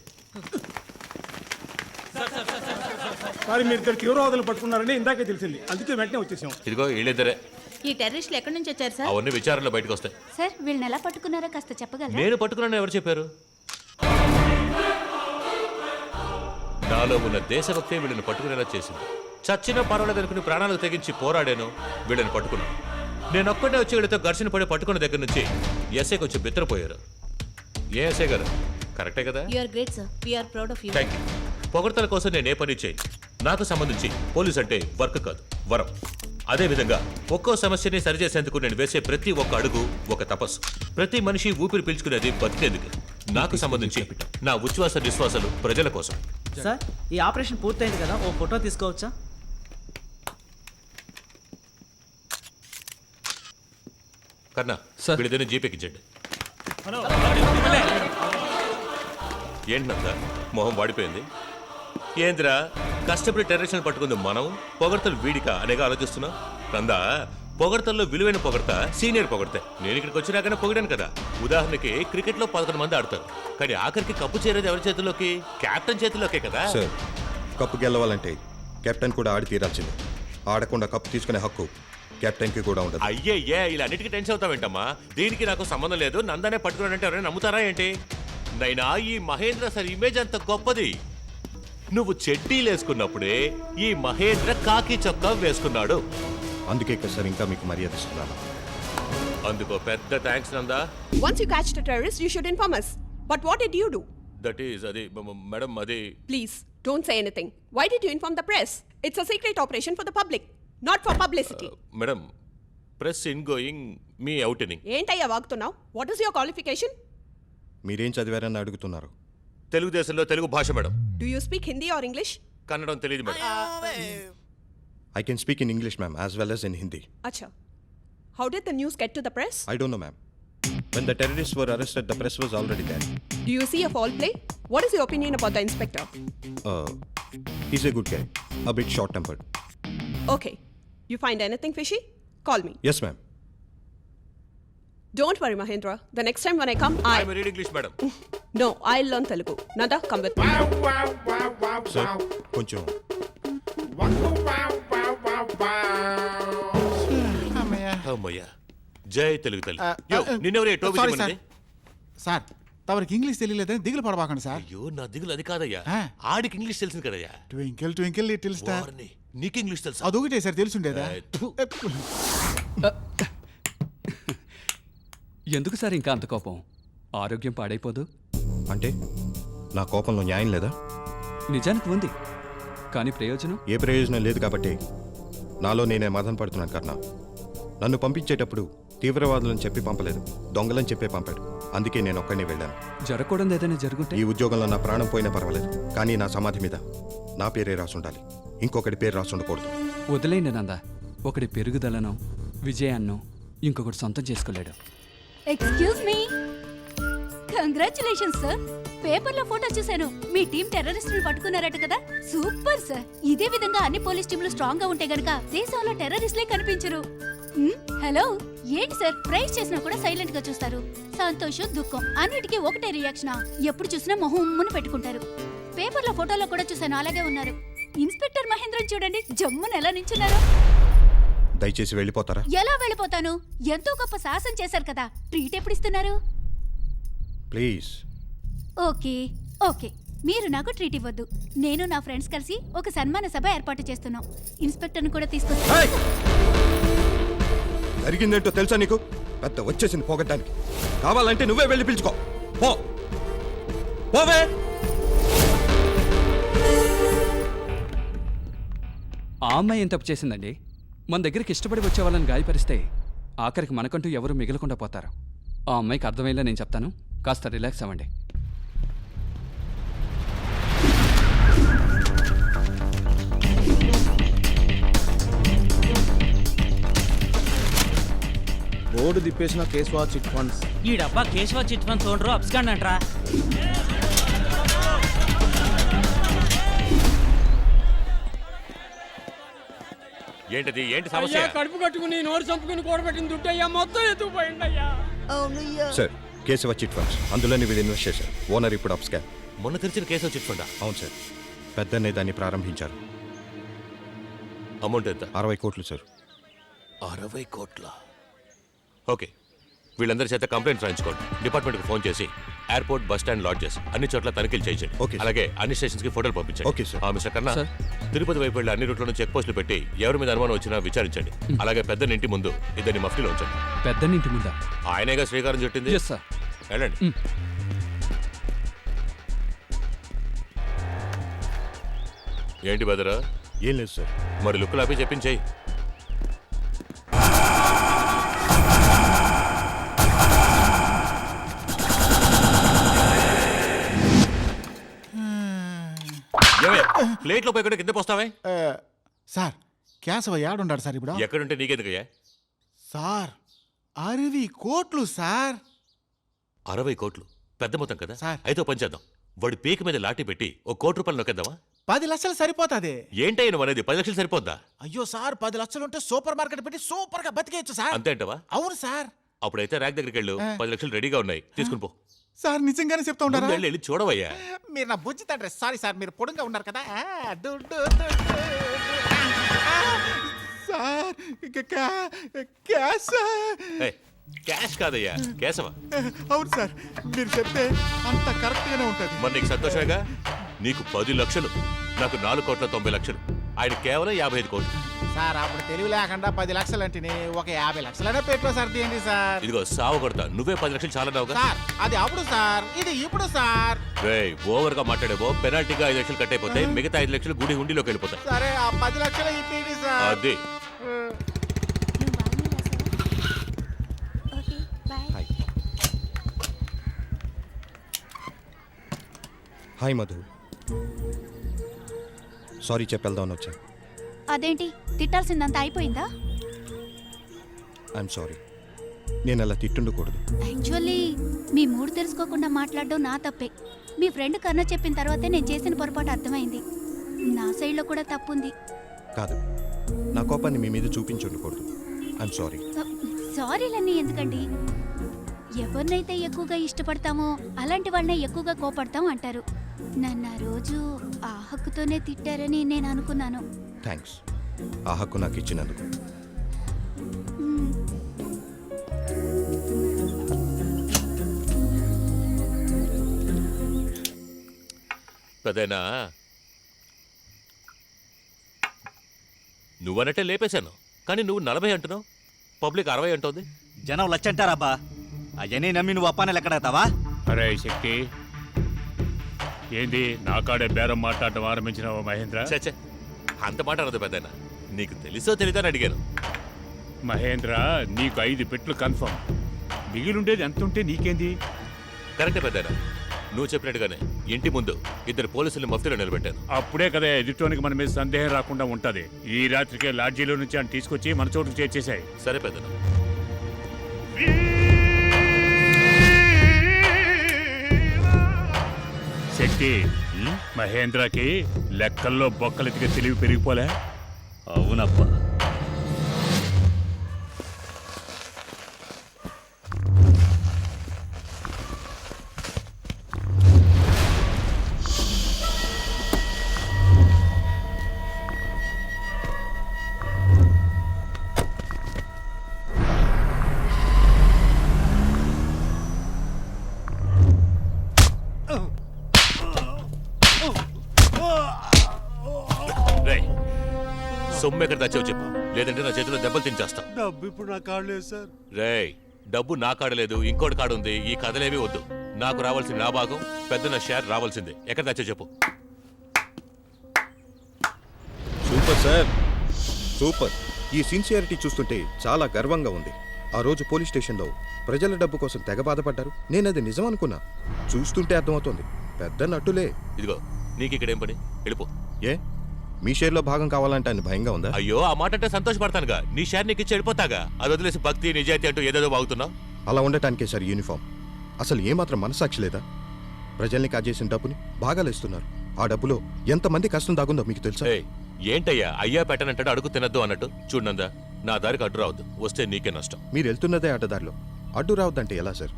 A: సార్, మీరు ఇద్దరు తీవ్రవాదులు పట్టుకున్నారని ఇందాకే తెలిసింది. అందుకే వెంటనే వచ్చేసాం.
H: ఇదిగో వీళ్ళిద్దరే.
Q: ఈ టెర్రరిస్టులు ఎక్కడి నుంచి వచ్చారు సార్?
H: అవన్నీ విచారణలో బయటకు వస్తాయి.
M: సార్, వీళ్ళని ఎలా పట్టుకున్నారో కాస్త చెప్పగలరా?
H: నేను పట్టుకున్నాను ఎవరు చెప్పారు? నాలో ఉన్న దేశభక్తే వీళ్ళని పట్టుకునేలా చేసింది. చచ్చినా పర్వాలేదనుకుని ప్రాణాలకు తెగించి పోరాడాను, వీళ్ళని పట్టుకున్నాను. నేనొక్కడే వచ్చి వీళ్ళతో ఘర్షణ పడి పట్టుకున్న దగ్గర నుంచి ఎస్ఐ కొంచెం బిత్తరపోయారు. ఏ ఎస్ఐ గారు, కరెక్టే కదా? Thank you. పొగడ్తల కోసం నేను ఏ పని చేయను. నాకు సంబంధించి పోలీస్ అంటే వర్క్ కాదు, వరం. అదేవిధంగా ఒక్కో సమస్యని సరిచేసేందుకు నేను వేసే ప్రతి ఒక్క అడుగు ఒక తపస్సు. ప్రతి మనిషి ఊపిరి పీల్చుకునేది బతికేందుకు. నాకు సంబంధించి నా ఉచ్ఛ్వాస నిశ్వాసాలు ప్రజల కోసం.
I: సార్, ఈ ఆపరేషన్ పూర్తయింది కదా, ఓ ఫోటో తీసుకోవచ్చా?
H: కన్నా వీడిదని జీపేకిచ్చండి. ఏంటి నంద మొహం వాడిపోయింది? ఏంద్రా, కష్టపడి టెర్రరిస్టులను పట్టుకుంది మనం, పొగడ్తలు వీడిక అనేగా ఆలోచిస్తున్నా. నందా, పొగడ్తల్లో విలువైన పొగడ్త సీనియర్ పొగడ్తే. నేను ఇక్కడికి వచ్చినాకనే పొగిడాను కదా. ఉదాహరణకి క్రికెట్లో 11 మంది ఆడతారు, కానీ ఆఖరికి కప్పు చేరేది ఎవరి చేతిలోకి? కెప్టెన్ చేతిలోకే కదా.
O: సార్, కప్పు గెలవాలంటే కెప్టెన్ కూడా ఆడి తీరాల్సిందే. ఆడకుండా కప్పు తీసుకునే హక్కు కెప్టెన్ కి కూడా ఉండదు.
H: అయ్యే ఇలా అన్నిటికీ టెన్షన్ అవుతావేంటమ్మా? దీనికి నాకు సంబంధం లేదు, నందానే పట్టుకున్నాడంటే ఎవరైనా నమ్ముతారా ఏంటి? నైనా ఈ మహేంద్ర సార్ ఇమేజ్ అంత గొప్పది. నువ్వు చెడ్డీలు వేసుకున్నప్పుడే ఈ మహేంద్ర కాకి చొక్కా వేసుకున్నాడు.
O: అందుకే సార్ ఇంకా మీకు మర్యాద ఇస్తున్నాను.
H: అందుకో పెద్ద thanks Nanda.
R: Once you catch the terrorist, you should inform us. But what did you do?
H: That is అది మేడం, అది
R: Please, don't say anything. Why did you inform the press? It's a secret operation for the public, not for publicity.
H: Madam, press in going, మీ అవుటినింగ్.
R: ఏంటయ్యా వాగుతున్నావు? What is your qualification?
O: మీరేం చదివారని అడుగుతున్నారు.
H: తెలుగుదేశంలో తెలుగు భాష madam.
R: Do you speak Hindi or English?
H: కన్నడం తెలియదు madam.
O: I can speak in English, ma'am, as well as in Hindi.
R: Acha. How did the news get to the press?
O: I don't know, ma'am. When the terrorists were arrested, the press was already there.
R: Do you see a foul play? What is your opinion about the inspector?
O: He's a good guy, a bit short-tempered.
R: Okay. You find anything fishy? Call me.
O: Yes, ma'am.
R: Don't worry, Mahendra. The next time when I come,
H: I read English, madam.
R: No, I'll learn Telugu. Nanda, come with me.
O: Sir, కొంచెం
H: అమ్మయ్య, జై తెలుగు తల్లి. యో, నిన్నెవరే టోపీ తీయమన్నది?
D: Sir, తమరికి English తెలియలేదని దిగులు పడబాకండి sir.
H: అయ్యో, నా దిగులు అది కాదయ్యా. ఆడికి ఇంగ్లీష్ తెలిసింది కదయ్యా.
D: Twinkle twinkle little star.
H: నీకు ఇంగ్లీష్ తెలుసా?
D: అదొకటే సార్ తెలుసుండేదా?
N: ఎందుకు సార్ ఇంకా అంత కోపం? ఆరోగ్యం పాడైపోదు
O: అంటే నా కోపంలో న్యాయం లేదా?
N: నిజానికి ఉంది, కానీ ప్రయోజనం?
O: ఏ ప్రయోజనం లేదు కాబట్టి నాలో నేనే మదన పడుతున్నాను. కర్ణ నన్ను పంపించేటప్పుడు తీవ్రవాదులను చెప్పి పంపలేదు, దొంగలని చెప్పే పంపాడు. అందుకే నేను ఒక్కడిని వెళ్ళాను.
N: జరగకూడదు ఏదైనా జరుగుంటే?
O: ఈ ఉద్యోగంలో నా ప్రాణం పోయినా పర్వాలేదు, కానీ నా సమాధి మీద నా పేరే రాసుండాలి, ఇంకొకటి పేరు రాసుండకూడదు.
N: వదిలేండి నందా, ఒకటి పెరుగుదలను విజయాన్నో ఇంకొకటి సొంతం చేసుకోలేడు.
M: Excuse me. Congratulations sir. పేపర్లో ఫోటో చూశాను. మీ టీం టెర్రరిస్టులు పట్టుకున్నారట కదా. Super sir. ఇదే విధంగా అన్ని పోలీస్ టీంలు స్ట్రాంగ్ గా ఉంటే గనక దేశంలో టెర్రరిస్టులే కనిపించరు. హలో, ఏంటి సార్ ప్రైజ్ చేసినా కూడా సైలెంట్ గా చూస్తారు? సంతోషం, దుఃఖం అన్నిటికీ ఒకటే రియాక్షనా? ఎప్పుడు చూసినా మొహం ఉమ్మును పెట్టుకుంటారు. పేపర్లో ఫోటోలో కూడా చూశాను, అలాగే ఉన్నారు. ఇన్స్పెక్టర్ మహేంద్రన్ చూడండి, జమ్మున ఎలా నించున్నారు.
O: దయచేసి వెళ్ళిపోతారా?
M: ఎలా వెళ్ళిపోతాను? ఎంతో గొప్ప సాహసం చేశారు కదా. ట్రీట్ ఎప్పుడు ఇస్తున్నారు?
O: ప్లీజ్.
M: ఓకే ఓకే, మీరు నాకు ట్రీట్ ఇవ్వద్దు. నేను నా ఫ్రెండ్స్ కలిసి ఒక సన్మాన సభ ఏర్పాటు చేస్తున్నాం. ఇన్స్పెక్టర్ని కూడా తీసుకొస్తా.
O: జరిగిందేంటో తెలుసా నీకు? పెద్ద వచ్చేసింది పోగొట్టడానికి. కావాలంటే నువ్వే వెళ్ళి పిలుచుకో. పోవే.
N: ఆ అమ్మాయి ఏం తప్పు చేసిందండి? మన దగ్గరికి ఇష్టపడి వచ్చే వాళ్ళని గాయపరిస్తే ఆఖరికి మనకంటూ ఎవరు మిగలకుండా పోతారు. ఆ అమ్మాయికి అర్థమయ్యేలా నేను చెప్తాను, కాస్త రిలాక్స్ అవ్వండి.
K: Board తిప్పేసిన Keshava chit funds.
E: ఈ డబ్బా Keshava chit funds owner absconded అంట్రా.
H: ఏంటిది? ఏంటి సమస్య?
C: అయ్యా, కడుపు కట్టుకుని నోరు చంపుకుని కూడబెట్టిన దుడ్డు అయ్యా మొత్తం ఎత్తుకుపోయింది అయ్యా.
O: సార్, కేశవ చిట్ ఫండ్స్, అందులోనే వీళ్ళు ఇన్వెస్ట్ చేశారు. ఓనర్ ఇప్పుడు అప్స్కాన్.
H: మొన్న తెరిచిన కేశవ చిట్ ఫండా?
O: అవును సార్, పెద్దనే దాన్ని ప్రారంభించారు.
H: అమౌంట్ ఎంత?
O: 60 కోట్లు సార్.
H: 60 కోట్ల? ఓకే, వీళ్ళందరి చేత కంప్లైంట్ రాయించుకోండి. డిపార్ట్మెంట్కి ఫోన్ చేసి ఎయిర్పోర్ట్, బస్ స్టాండ్, లాడ్జెస్ అన్ని చోట్ల తనిఖీలు చేయించండి. అలాగే అన్ని స్టేషన్స్ కి ఫోటోలు పంపించండి.
O: Okay sir.
H: మిస్టర్ కన్నా, తిరుపతి వైపు వెళ్ళి అన్ని రూట్లను చెక్ పోస్టులు పెట్టి ఎవరి మీద అనుమానం వచ్చినా విచారించండి. అలాగే పెద్ద ఇంటి ముందు ఇద్దరిని మఫ్టీలో ఉంచండి.
N: పెద్ద ఇంటి ముందా?
H: ఆయనేగా శ్రీకారం చుట్టింది. వెళ్ళండి. ఏంటి బెదరా?
O: ఏం లేదు సార్.
H: మరి లుక్కులు ఆపి చెప్పించేయి. ప్లేట్ లో పోయి కింద పోస్తావే?
D: సార్ కేశవ ఏడున్నాడు సార్ ఇప్పుడు?
H: ఎక్కడుంటే నీకెందుకయ్యా?
D: సార్ 60 కోట్లు సార్.
H: 60 కోట్లు పెద్ద మొత్తం కదా. అయితే పని చేద్దాం, వాడి పీక మీద లాఠీ పెట్టి ఒక కోటి రూపాయలు నొక్కేద్దామా?
D: 10 లక్షలు సరిపోతాది.
H: ఏంటయ్య నువ్వు అనేది? 10 లక్షలు సరిపోద్దా?
D: అయ్యో సార్, 10 లక్షలు ఉంటే సూపర్ మార్కెట్ పెట్టి సూపర్ గా బతికేయచ్చు సార్.
H: అంతేంటవా?
D: అవును సార్.
H: అప్పుడైతే ర్యాక్ దగ్గరికి వెళ్ళు, 10 లక్షలు రెడీగా ఉన్నాయి, తీసుకుని పో.
D: సార్ నిజంగానే చెప్తా ఉంటారా?
H: వెళ్ళి చూడవయ్యా.
D: మీరు నా బుజ్జి తండ్రి. సారీ సార్, మీరు పొడుగా ఉన్నారు కదా. సార్
H: క్యాష్ కాదయ్యా, కేశవ.
D: అవును సార్, మీరు చెప్తే అంత కరెక్ట్ గానే ఉంటది.
H: మరి నీకు సంతోషమేగా? నీకు 10 లక్షలు, నాకు 4,90,00,000, ఆయన కేవలం 55 కోట్లు.
D: సార్ అప్పుడు తెలివి లేకుండా 10 లక్షలు అంటే ఒక 50 లక్షలనే పెట్టుకో సార్. తీయండి సార్.
H: ఇదిగో సావు కొడతా, నువ్వే 10 లక్షలు చాలా నావుగా.
D: సార్ అది అప్పుడు సార్, ఇది ఇప్పుడు సార్.
H: ఓవర్ గా మాట్లాడేవో పెనాల్టీగా 5 లక్షలు కట్ అయిపోతాయి, మిగతా 5 లక్షలు గుడి హుండీలోకి వెళ్ళిపోతాయి.
D: సరే ఆ 10 లక్షలు ఇప్పిండి సార్.
H: అదే
O: హాయ్ మధు. సారీ చెప్పేద్దామని వచ్చా.
M: అదేంటి తిట్టాల్సిందంతా అయిపోయిందా?
O: I'm sorry. నేను అలా తిట్టుండకూడదు.
M: యాక్చువల్లీ మీ మూడు తెలుసుకోకుండా మాట్లాడడం నా తప్పే. మీ ఫ్రెండ్ కన్నా చెప్పిన తర్వాతే నేను చేసిన పొరపాటు అర్థమైంది. నా సైడ్లో కూడా తప్పుంది.
O: కాదు, నా కోపాన్ని మీ మీద చూపించుండకూడదు. I'm sorry.
M: సారీలన్నీ ఎందుకండి? ఎవరినైతే ఎక్కువగా ఇష్టపడతామో అలాంటి వాళ్ళనే ఎక్కువగా కోపడతాం అంటారు. నన్ను ఆ రోజు ఆ హక్కుతోనే తిట్టారని నేను అనుకున్నాను.
O: థ్యాంక్స్, ఆ హక్కు నాకు ఇచ్చినందుకు.
H: పెదైనా నువ్వనట్టే లేపేశాను, కానీ నువ్వు 40 అంటున్నావు, పబ్లిక్ 60 అంటోంది.
B: జనం లచ్చంటారబ్బా. అయ్యని నమ్మి నువ్వు అప్పానే లెక్కడతావా?
G: అరే శక్తి, ఏంది నా కాడే బేరం మాట్లాడటం ఆరంభించినావా మహేంద్ర?
H: చచ్చే, అంత మాట అనదు పెద్దయినా. నీకు తెలుసో తెలీదని అడిగాను.
G: మహేంద్ర, నీకు 5 పెట్లు కన్ఫర్మ్. మిగిలిండేది ఎంత ఉంటే నీకేంది?
H: కరెక్టే పెద్దయినా, నువ్వు చెప్పినట్టుగానే ఇంటి ముందు 2 పోలీసులు మఫ్తీలో నిలబెట్టాను.
G: అప్పుడే కదా ఎదుటోనికి మన మీద సందేహం రాకుండా ఉంటది. ఈ రాత్రికే లాడ్జీలో నుంచి అని తీసుకొచ్చి మన చోటుకు చేర్చేశాయి.
H: సరే పెద్దనా.
G: శక్తి, మహేంద్రకి లెక్కల్లో బొక్కలెతికి తెలివి పెరిగిపోలే?
B: అవునప్పా.
H: సొమ్ము ఎక్కడ తెచ్చావు చెప్పు, లేదంటే నా చేతిలో దెబ్బలు తించేస్తాం.
A: డబ్బు ఇప్పుడు నా కాడలేదు సార్.
H: రేయ్, డబ్బు నా కాడలేదు, ఇంకోటి కాడు ఉంది. ఈ కథలేవి వద్దు. నాకు రావాల్సిన నా భాగం, పెద్ద నా షేర్ రావాల్సిందే. ఎక్కడ తెచ్చావు చెప్పు.
O: Super sir, super. ఈ సిన్సియారిటీ చూస్తుంటే చాలా గర్వంగా ఉంది. ఆ రోజు పోలీస్ స్టేషన్లో ప్రజల డబ్బు కోసం తెగ బాధపడ్డారు. నేనది నిజం అనుకున్నా. చూస్తుంటే అర్థమవుతోంది, పెద్ద నట్టులే.
H: ఇదిగో, నీకు ఇక్కడేం పని? వెళ్ళిపో.
O: ఏ, మీ షేర్లో భాగం కావాలంటే ఆయన భయంగా ఉందా?
H: అయ్యో, ఆ మాట అంటే సంతోషపడతానుగా. నీ షేర్ నీకు ఇచ్చి వెళ్ళిపోతాగా. అది వదిలేసి భక్తి నిజాయితీ అంటూ ఏదేదో బాగుతున్నావు.
O: అలా ఉండటానికే సార్ యూనిఫామ్. అసలు ఏమాత్రం మనసాక్షి లేదా? ప్రజల్ని కాజేసిన డబ్బుని భాగాలు ఇస్తున్నారు. ఆ డబ్బులో ఎంతమంది కష్టం దాగుందో మీకు తెలుసా?
H: ఏంటయ్యా, అయ్యా పెట్టనంటాడు, అడుగు తినద్దు అన్నట్టు. చూడనందా, నా దారికి అడ్డు రావద్దు. వస్తే నీకే నష్టం.
O: మీరు వెళ్తున్నదే అడ్డదారిలో, అడ్డు రావద్దంటే ఎలా సార్?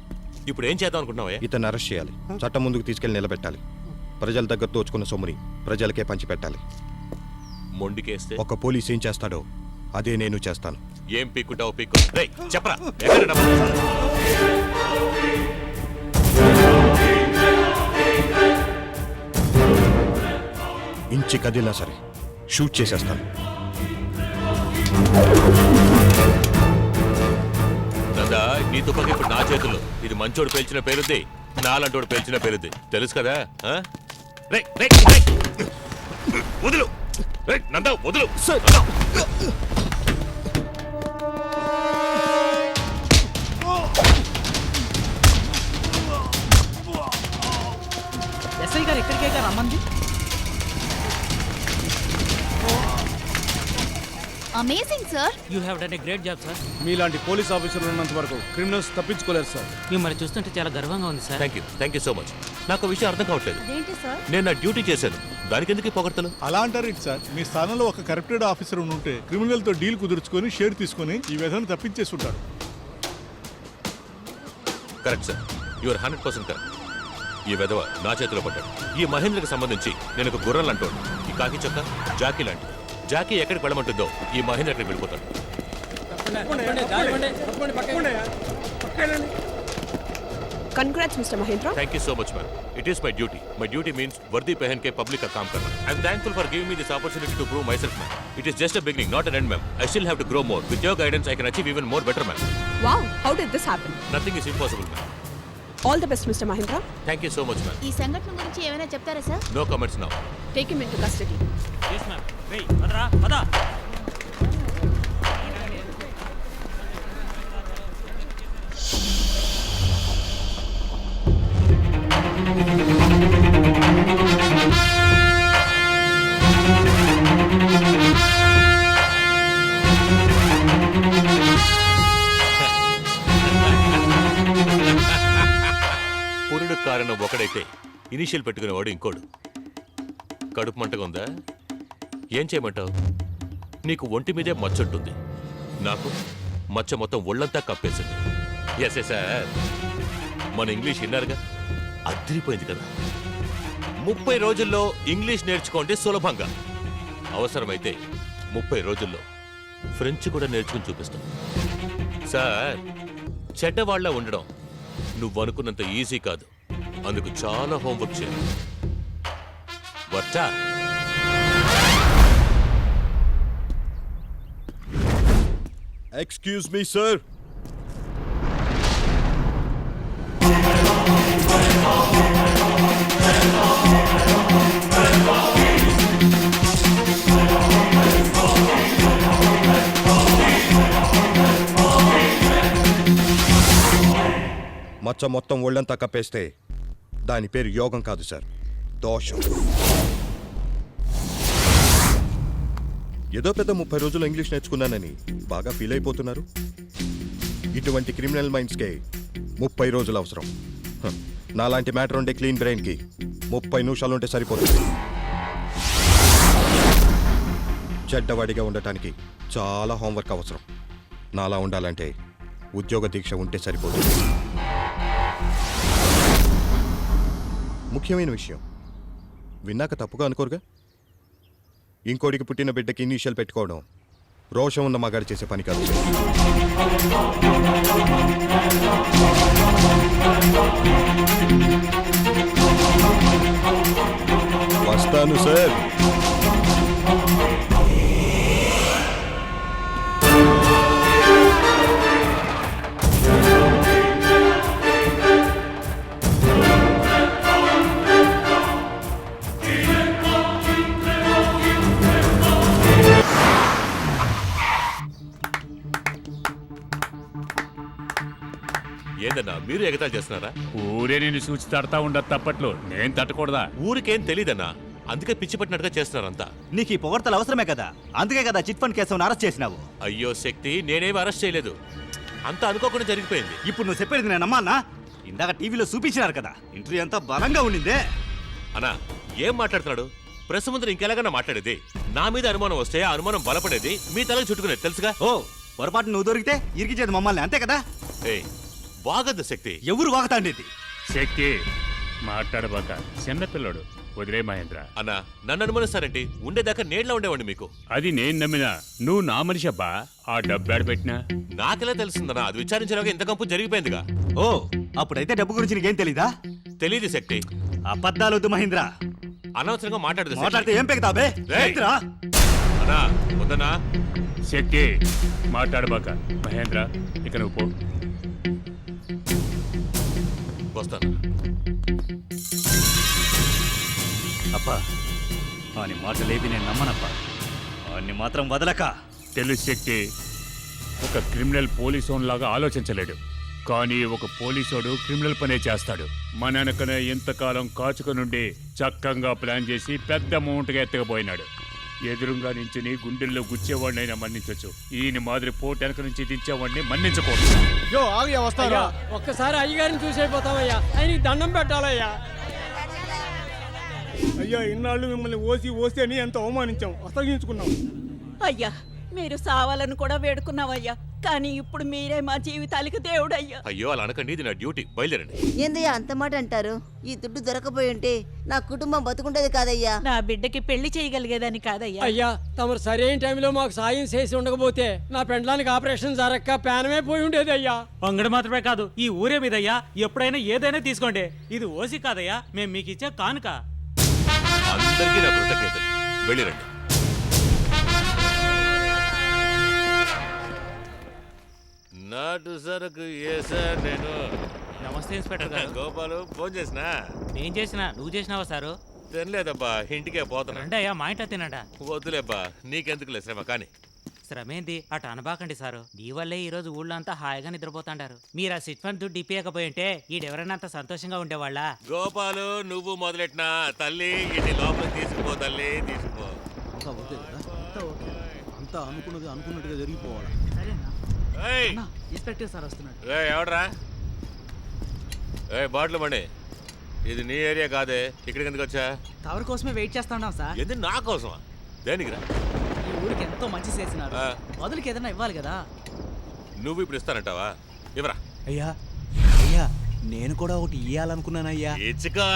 H: ఇప్పుడు ఏం చేద్దాం అనుకుంటున్నావా?
O: ఇతను అరెస్ట్ చేయాలి, చట్టం ముందుకు తీసుకెళ్లి నిలబెట్టాలి. ప్రజల దగ్గర దోచుకున్న సొమ్ముని ప్రజలకే పంచిపెట్టాలి.
H: మొండికేస్తే
O: ఒక పోలీస్ ఏం చేస్తాడో అదే నేను చేస్తాను.
H: ఏం పీక్కుంటావు పీక్కు. చెప్పరా, ఎక్కడ డబ్బు?
O: ఇంచి కదిలినా సరే షూట్ చేసేస్తాను.
H: నందా, నీ తుపాకి ఇప్పుడు నా చేతుల్లో. ఇది మంచోడు పేల్చిన పేరుద్ది, నాలంటోడు పేల్చిన పేరుద్ది. తెలుసు కదా? ఆ? రేయ్, రేయ్, రేయ్. వదులు. రేయ్, నందా, వదులు. నందా.
I: ఎస్ఐ గారు ఎక్కడికే గారు రమ్మంది.
M: Amazing sir.
E: You have done a great job sir.
K: మీలాంటి పోలీస్ ఆఫీసర్లు ఉన్నంత వరకు క్రిమినల్స్ తప్పించుకోలేరు సార్.
E: మిమ్మల్ని చూస్తుంటే చాలా గర్వంగా ఉంది sir.
H: Thank you so much. నాకు విషయం అర్థం కావట్లేదు.
M: అదేంటి సార్?
H: నేను నా డ్యూటీ చేశాను, దానికి ఎందుకు ఈ పొగడ్తలు?
L: అలా అంటారు సార్. మీ స్థానంలో ఒక కరప్టెడ్ ఆఫీసర్ ఉంటే క్రిమినల్ తో డీల్ కుదుర్చుకొని షేర్ తీసుకొని ఈ విధానం తప్పించేసి ఉంటారు.
H: Correct sir, your 100% correct. ఈ వెధవ నా చేతిలో పడ్డాడు. ఈ మహేంద్రకి సంబంధించి నేను ఒక గుర్రం లాంటోడు. ఈ కాకి చొక్క జాకీ లాంటి. జాకీ ఎక్కడికి వెళ్ళమంటుందో ఈ మహేంద్ర ఎక్కడికి వెళ్ళిపోతాడు.
R: Congrats, Mr. Mahendra.
H: Thank you so much, ma'am. It is my duty. My duty means वर्दी पहन के public का काम करना. I'm thankful for giving me this opportunity to prove myself, ma'am. It is just a beginning, not an end, ma'am. I still have to grow more. With your guidance, I can achieve even more better, ma'am.
R: Wow, how did this happen?
H: Nothing is impossible, ma'am.
R: All the best, Mr. Mahendra.
H: Thank you so much, ma'am.
M: ఈ సంఘటన గురించి ఏమైనా చెప్తారా sir?
H: No comments now.
R: Take him into custody.
E: Yes, ma'am. రేయ్, పదరా, పద.
H: పురుడు కారణం ఒకడైతే initial పెట్టుకునేవాడు ఇంకోడు. కడుపు మంటగా ఉందా? ఏం చేయమంటావు? నీకు ఒంటి మీదే మచ్చ ఉంటుంది, నాకు మచ్చ మొత్తం ఒళ్ళంతా కప్పేసింది. ఎస్ సార్, మన ఇంగ్లీష్ విన్నారుగా, అదిరిపోయింది కదా. 30 రోజుల్లో ఇంగ్లీష్ నేర్చుకోండి సులభంగా. అవసరమైతే 30 రోజుల్లో ఫ్రెంచ్ కూడా నేర్చుకుని చూపిస్తాం. సార్, చెడ్డవాళ్ల ఉండడం నువ్వు అనుకున్నంత ఈజీ కాదు. అందుకు చాలా హోంవర్క్ చేయాలి. వర్టా?
O: Excuse me sir. మచ్చ మొత్తం ఒళ్ళంతా కప్పేస్తే దాని పేరు యోగం కాదు సార్, దోషం. ఏదో పెద్ద 30 రోజులు ఇంగ్లీష్ నేర్చుకున్నానని బాగా ఫీల్ అయిపోతున్నారు. ఇటువంటి క్రిమినల్ మైండ్స్కే 30 రోజులు అవసరం. నాలాంటి మ్యాటర్ ఉండే క్లీన్ బ్రెయిన్కి 30 నిమిషాలు ఉంటే సరిపోతుంది. చెడ్డవాడిగా ఉండటానికి చాలా హోంవర్క్ అవసరం. నాలా ఉండాలంటే ఉద్యోగ దీక్ష ఉంటే సరిపోతుంది. ముఖ్యమైన విషయం విన్నాక తప్పుగా అనుకోరుగా? ఇంకోడికి పుట్టిన బిడ్డకి ఇనీషియల్ పెట్టుకోవడం రోషం ఉన్న మగాడు చేసే పని కాదు. వస్తాను సార్.
H: ఏందన్నా మీరు ఎగతాలు చేస్తున్నారా?
G: ఊరే నేను చూసి తడతా ఉండదు తప్పట్లు, నేను తట్టకూడదా?
H: ఊరికేం తెలీదన్నా, అందుకే పిచ్చి పట్టినట్టుగా చేస్తున్నారంతా.
B: నీకు ఈ పొగడ్తలు అవసరమే కదా, అందుకే కదా చిట్ ఫండ్ కేసును అరెస్ట్ చేసినావు.
H: అయ్యో శక్తి, నేనేమి అరెస్ట్ చేయలేదు, అంతా అనుకోకుండా జరిగిపోయింది.
B: ఇప్పుడు నువ్వు చెప్పేది నేను నమ్మన్నా? ఇందాక టీవీలో చూపించినారు కదా, ఇంటర్వ్యూ అంతా బలంగా ఉండిందే.
H: అన్నా ఏం మాట్లాడుతున్నాడు? ప్రెస్ ముందర ఇంకెలాగన్నా మాట్లాడేది? నా మీద అనుమానం వస్తే ఆ అనుమానం బలపడేది మీ తలకు చుట్టుకునేది తెలుసుగా.
B: ఓ పొరపాటు నువ్వు దొరికితే ఇరికించేది మమ్మల్ని, అంతే కదా?
H: ఏయ్ వాగద్దు శక్తి.
B: ఎవరు వాగతాండేది?
G: శక్తి మాట్లాడబాక, చిన్నపిల్లడు, వదిలే మహేంద్ర.
H: అన్నా నన్ను అనుమానిస్తారంటే ఉండేదాకా నేడ్లా ఉండేవాడిని మీకు.
G: అది నేను నమ్మినా, నువ్వు నా మనిషి అబ్బా. ఆ డబ్బు పెట్టినా
H: నాకెలా తెలుస్తుందన్నా? అది విచారించడానికి ఇంత కంపు జరిగిపోయిందిగా.
B: ఓ అప్పుడైతే డబ్బు గురించి నీకేం తెలీదా?
H: తెలీదు శక్తి.
B: అబద్ధాలు వద్దు మహేంద్ర,
H: అనవసరంగా మాట్లాడదు
B: మాట్లాడితే ఏం పెడతాబే
H: అన్నా వద్దన్నా.
G: శక్తి మాట్లాడబాక. మహేంద్ర ఇక నువ్వు పో.
H: వస్తాను.
B: అప్పా అని మాటలేవి నేను నమ్మనప్పా. అన్ని మాత్రం వదలక.
G: తెలుసు శక్తి, ఒక క్రిమినల్ పోలీసోన్ లాగా ఆలోచించలేడు, కానీ ఒక పోలీసోడు క్రిమినల్ పనే చేస్తాడు. మనకనే ఇంతకాలం కాచుక నుండి చక్కంగా ప్లాన్ చేసి పెద్ద అమౌంట్గా ఎత్తకపోయినాడు. ఎదురుగా నించుని గుండెల్లో గుచ్చేవాడినైనా మన్నించవచ్చు, ఈయన మాదిరి పోటు వెనక నుంచి దించేవాడిని మన్నించకూడదు.
C: అయ్యా, ఒక్కసారి అయ్యగారిని చూసైపోతామయ్యా. ఆయనకి దండం పెట్టాలయ్యా.
A: అయ్యా, ఇన్నాళ్ళు మిమ్మల్ని ఓసి అని ఎంత అవమానించాం, అసహించుకున్నాం.
F: అయ్యా, మీరు సావాలని కూడా వేడుకున్నావయ్యా, కానీ ఇప్పుడు మీరే మా జీవితాలకు దేవుడయ్యా.
H: అయ్యో అలా అనకండి, ఇది నా డ్యూటీ. బయలుదేరండి.
Q: ఏందయ్యా అంత మాట అంటారు? ఈ దుడ్డు దొరకపోయి ఉంటే నా కుటుంబం బతుకుంటది కాదయ్యా.
E: నా బిడ్డకి పెళ్లి చేయగలిగేదని కాదయ్యా.
C: అయ్యా, తమరు సరైన టైంలో మాకు సాయం చేసి ఉండకపోతే నా పెండ్లానికి ఆపరేషన్ జరక్క ప్రాణమే పోయి ఉండేది అయ్యా.
E: అంగడి మాత్రమే కాదు, ఈ ఊరే మీదయ్యా. ఎప్పుడైనా ఏదైనా తీసుకోండి, ఇది ఓసి కాదయ్యా, మేము మీకు ఇచ్చే కానుక.
H: అందరికీ నా కృతజ్ఞతలు. వెళ్ళిరండి. నాటు సరకు ఏ సార్ నేను.
E: నమస్తే ఇన్స్పెక్టర్ గారు.
H: గోపాలు ఫోన్ చేసినా?
E: నేను చేసినా, నువ్వు చేసినావా సారు?
H: తినలేదబ్బా, ఇంటికే పోతున్నా.
E: అంటే అయ్యా మా ఇంట తినడా.
H: వద్దులేబ్బా, నీకెందుకులే శ్రమ. కానీ
E: శ్రమేంది అటు అనబాకండి సారు. నీ వల్లే ఈ రోజు ఊళ్ళో అంతా హాయిగా నిద్రపోతాండారు. మీరు ఆ సిట్ ఫండ్ దుడ్డు ఇప్పేయకపోయి ఉంటే ఈడెవరైనా అంత సంతోషంగా ఉండేవాళ్ళ.
H: గోపాలు నువ్వు మొదలెట్టినా తల్లి, ఇంటి లోపల తీసుకుపో తల్లి, తీసుకుపో.
K: అంతా అనుకున్నది అనుకున్నట్టుగా జరిగిపోవాలి.
E: ఇన్స్పెక్టర్ సార్ వస్తున్నాడు.
H: ఎవడరా? బాటిల్ మండి, ఇది నీ ఏరియా కాదే, ఇక్కడికి ఎందుకు వచ్చా?
I: తవరి కోసమే వెయిట్ చేస్తా ఉన్నాం సార్.
H: ఎందుకు నా కోసమా? దేనికిరా?
I: ఈ ఊరికి ఎంతో మంచి చేసినారు, మొదలుకి ఏదైనా ఇవ్వాలి కదా.
H: నువ్వు ఇప్పుడు ఇస్తానంటావా? ఇవరా.
K: అయ్యా అయ్యా, నేను కూడా ఒకటి ఇయ్యాలనుకున్నానయ్యా.
H: ఇచ్చుకో.